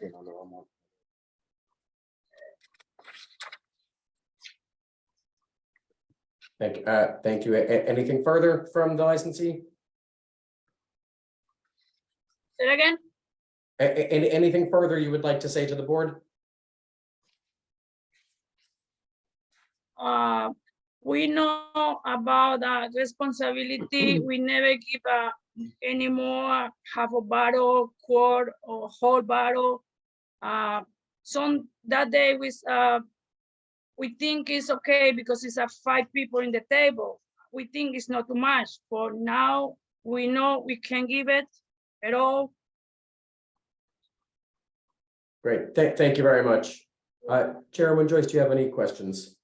Thank you. Anything further from the licensee? Say it again. Anything further you would like to say to the board? We know about responsibility. We never give any more half a bottle, quart, or whole bottle. So that day we think it's okay because it's 5 people in the table. We think it's not too much. For now, we know we can't give it at all. Great, thank you very much. Chairwoman Joyce, do you have any questions?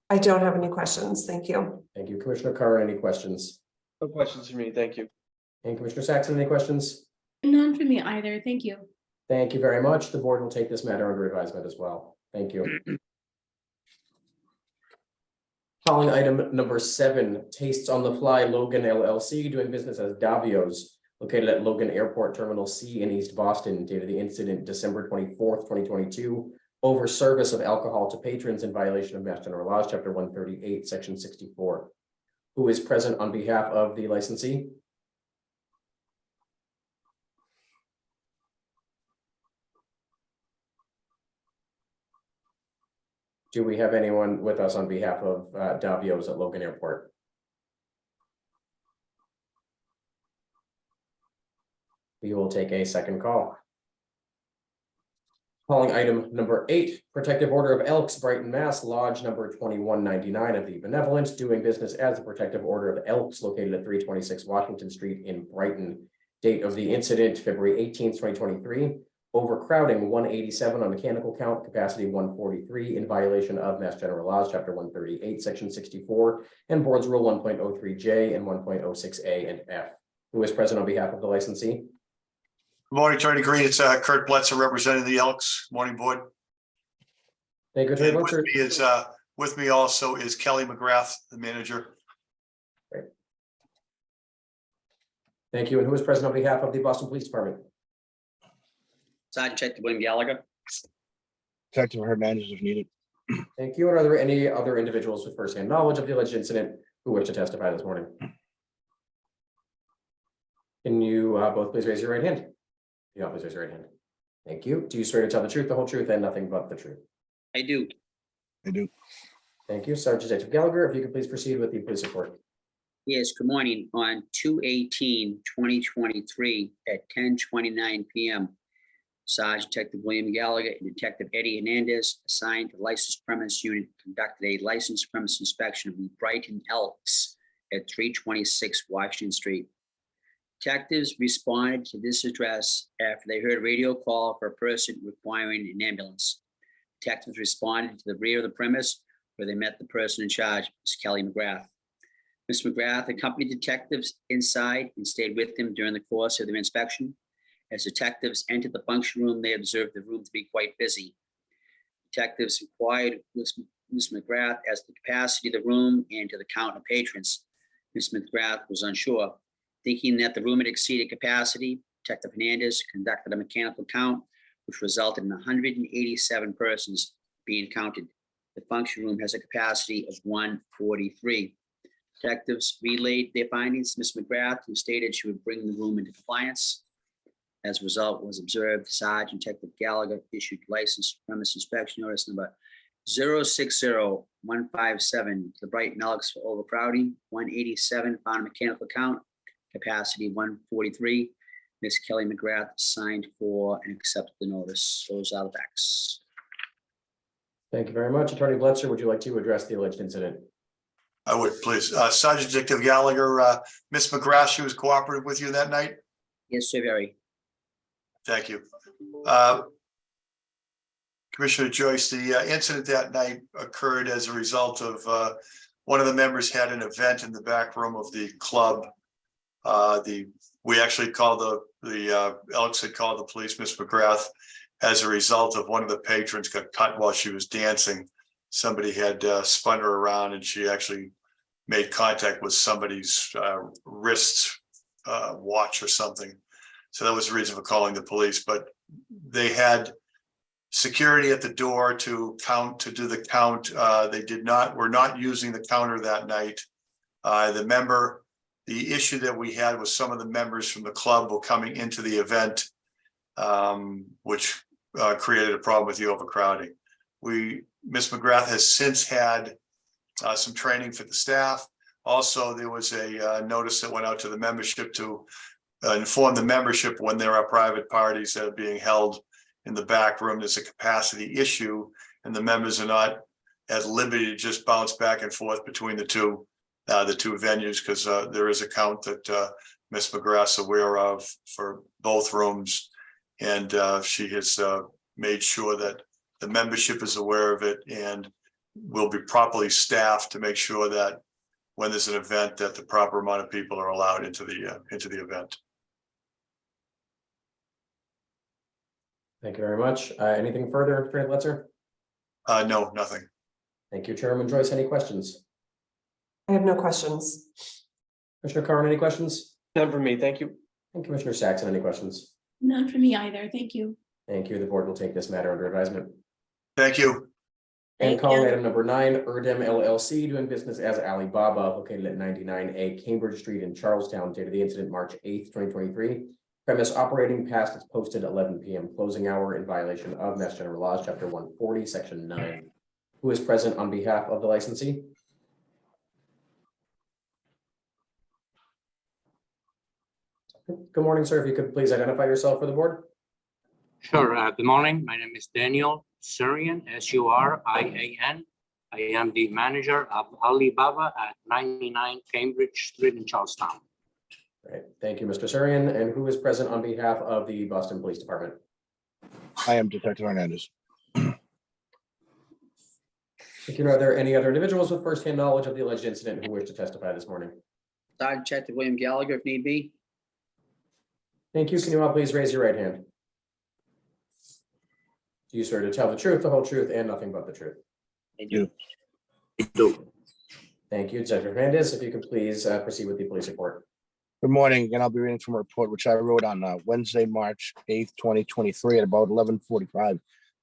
I don't have any questions. Thank you. Thank you. Commissioner Carr, any questions? No questions for me. Thank you. And Commissioner Saxon, any questions? None for me either. Thank you. Thank you very much. The board will take this matter under advisement as well. Thank you. Calling item number 7, Tastes on the Fly Logan LLC, doing business as Davio's, located at Logan Airport Terminal C in East Boston, dated the incident December 24th, 2022, over service of alcohol to patrons in violation of Mass General Laws, Chapter 138, Section 64. Who is present on behalf of the licensee? Do we have anyone with us on behalf of Davio's at Logan Airport? We will take a second call. Calling item number 8, Protective Order of Elks, Brighton, Mass, Lodge number 2199 of the Benevolent, doing business as the Protective Order of Elks, located at 326 Washington Street in Brighton. Date of the incident, February 18th, 2023. Overcrowding 187 on mechanical count, capacity 143 in violation of Mass General Laws, Chapter 138, Section 64, and Board's Rule 1.03J and 1.06A and F. Who is present on behalf of the licensee? Good morning, Attorney Green. It's Kurt Bletzer representing the Elks. Morning, Board. Thank you, Attorney Bletzer. With me also is Kelly McGrath, the manager. Great. Thank you. And who is present on behalf of the Boston Police Department? Sergeant Detective William Gallagher. Detective Hernandez if needed. Thank you. And are there any other individuals with firsthand knowledge of the alleged incident who wish to testify this morning? Can you both please raise your right hand? Yeah, please raise your right hand. Thank you. Do you swear to tell the truth, the whole truth, and nothing but the truth? I do. I do. Thank you. Sergeant Detective Gallagher, if you could please proceed with the police report. Yes, good morning. On 2/18/2023 at 10:29 PM, Sergeant Detective William Gallagher and Detective Eddie Hernandez, assigned to licensed premise unit, conducted a licensed premise inspection of the Brighton Elks at 326 Washington Street. Detectives responded to this address after they heard a radio call for a person requiring an ambulance. Detectives responded to the rear of the premise where they met the person in charge, Ms. Kelly McGrath. Ms. McGrath accompanied detectives inside and stayed with them during the course of their inspection. As detectives entered the function room, they observed the room to be quite busy. Detectives inquired with Ms. McGrath as to the capacity of the room and to the count of patrons. Ms. McGrath was unsure. Thinking that the room had exceeded capacity, Detective Hernandez conducted a mechanical count, which resulted in 187 persons being counted. The function room has a capacity of 143. Detectives relayed their findings to Ms. McGrath, who stated she would bring the room into compliance. As a result, was observed, Sergeant Detective Gallagher issued license premise inspection notice number 060157 to the Brighton Elks for overcrowding, 187 found a mechanical count, capacity 143. Ms. Kelly McGrath signed for and accepted the notice. Those are the facts. Thank you very much. Attorney Bletcher, would you like to address the alleged incident? I would, please. Sergeant Detective Gallagher, Ms. McGrath, she was cooperative with you that night? Yes, sir, very. Thank you. Commissioner Joyce, the incident that night occurred as a result of one of the members had an event in the back room of the club. We actually called the Elks had called the police. Ms. McGrath, as a result of one of the patrons got cut while she was dancing. Somebody had spun her around and she actually made contact with somebody's wrist watch or something. So that was the reason for calling the police, but they had security at the door to do the count. Were not using the counter that night. The issue that we had was some of the members from the club were coming into the event, which created a problem with the overcrowding. Ms. McGrath has since had some training for the staff. Also, there was a notice that went out to the membership to inform the membership when there are private parties that are being held in the back room. There's a capacity issue and the members are not at liberty to just bounce back and forth between the two venues, because there is a count that Ms. McGrath's aware of for both rooms. And she has made sure that the membership is aware of it and will be properly staffed to make sure that when there's an event that the proper amount of people are allowed into the event. Thank you very much. Anything further, Attorney Bletcher? No, nothing. Thank you, Chairman Joyce. Any questions? I have no questions. Commissioner Carn, any questions? None for me, thank you. And Commissioner Saxon, any questions? None for me either. Thank you. Thank you. The board will take this matter under advisement. Thank you. And calling item number 9, Erdem LLC, doing business as Alibaba, located at 99A Cambridge Street in Charlestown, dated the incident March 8th, 2023. Premise operating past its posted 11 p.m. closing hour in violation of Mass General Laws, Chapter 140, Section 9. Who is present on behalf of the licensee? Good morning, sir. If you could please identify yourself for the board. Sure. Good morning. My name is Daniel Surian, Surian. I am the manager of Alibaba at 99 Cambridge Street in Charlestown. Great. Thank you, Mr. Surian. And who is present on behalf of the Boston Police Department? I am Detective Hernandez. Thank you. Are there any other individuals with firsthand knowledge of the alleged incident who wish to testify this morning? Sergeant Detective William Gallagher, if need be. Thank you. Can you all please raise your right hand? Do you swear to tell the truth, the whole truth, and nothing but the truth? I do. Thank you. Detective Hernandez, if you could please proceed with the police report. Good morning, and I'll be reading from a report which I wrote on Wednesday, March 8th, 2023 at about 11:45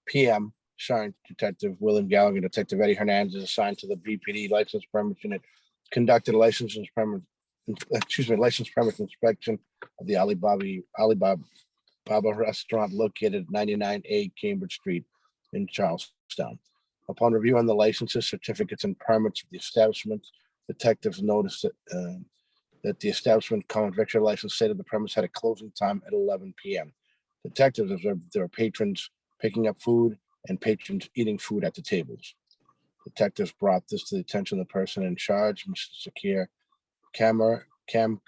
p.m. Sergeant Detective William Gallagher, Detective Eddie Hernandez, assigned to the BPD License Premise Unit, conducted a license premise inspection of the Alibaba restaurant located at 99A Cambridge Street in Charlestown. Upon reviewing the licenses, certificates, and permits of the establishment, detectives noticed that that the establishment common victor license stated the premise had a closing time at 11 p.m. Detectives observed that there were patrons picking up food and patrons eating food at the tables. Detectives brought this to the attention of the person in charge, Mr. Sakir Cam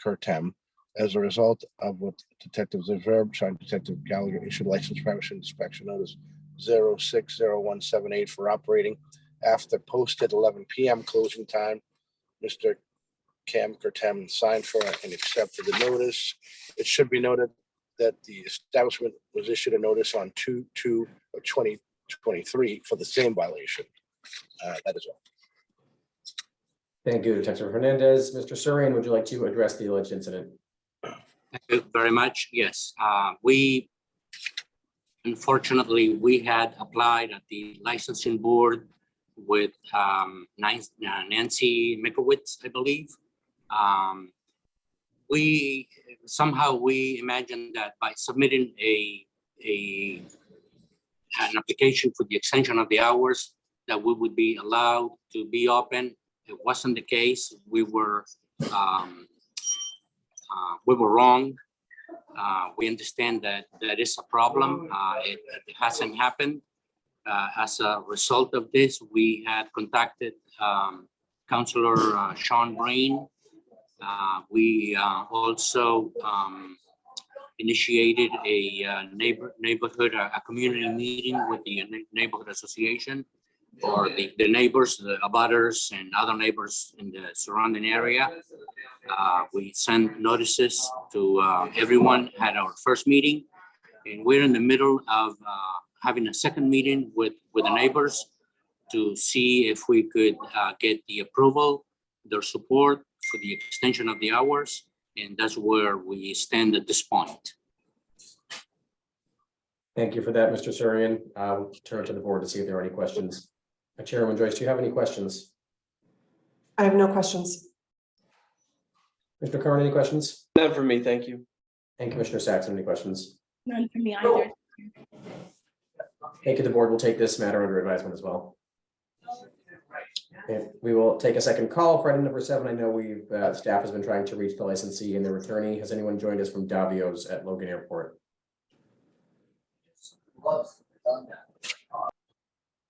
Kurtem. As a result of what detectives observed, Sergeant Detective Gallagher issued license permission inspection notice 060178 for operating after posted 11 p.m. closing time. Mr. Cam Kurtem signed for and accepted the notice. It should be noted that the establishment was issued a notice on 2/2/2023 for the same violation. That is all. Thank you, Detective Hernandez. Mr. Surian, would you like to address the alleged incident? Thank you very much. Yes, we unfortunately had applied at the licensing board with Nancy Mikowitz, I believe. We imagined that by submitting an application for the extension of the hours that we would be allowed to be open. It wasn't the case. We were wrong. We understand that that is a problem. It hasn't happened. As a result of this, we had contacted Councilor Sean Breen. We also initiated a community meeting with the neighborhood association or the neighbors, the abutters and other neighbors in the surrounding area. We sent notices to everyone, had our first meeting, and we're in the middle of having a second meeting with the neighbors to see if we could get the approval, their support for the extension of the hours, and that's where we stand at this point. Thank you for that, Mr. Surian. We'll turn to the board to see if there are any questions. Chairman Joyce, do you have any questions? I have no questions. Mr. Curran, any questions? None for me, thank you. And Commissioner Saxon, any questions? None for me either. Thank you. The board will take this matter under advisement as well. And we will take a second call for item number 7. I know staff has been trying to reach the licensee and their attorney. Has anyone joined us from Davio's at Logan Airport?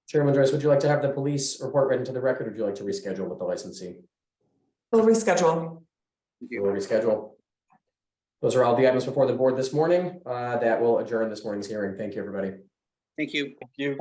Chairman Joyce, would you like to have the police report read into the record, or would you like to reschedule with the licensee? We'll reschedule. We'll reschedule. Those are all the items before the board this morning. That will adjourn this morning's hearing. Thank you, everybody. Thank you. Thank you.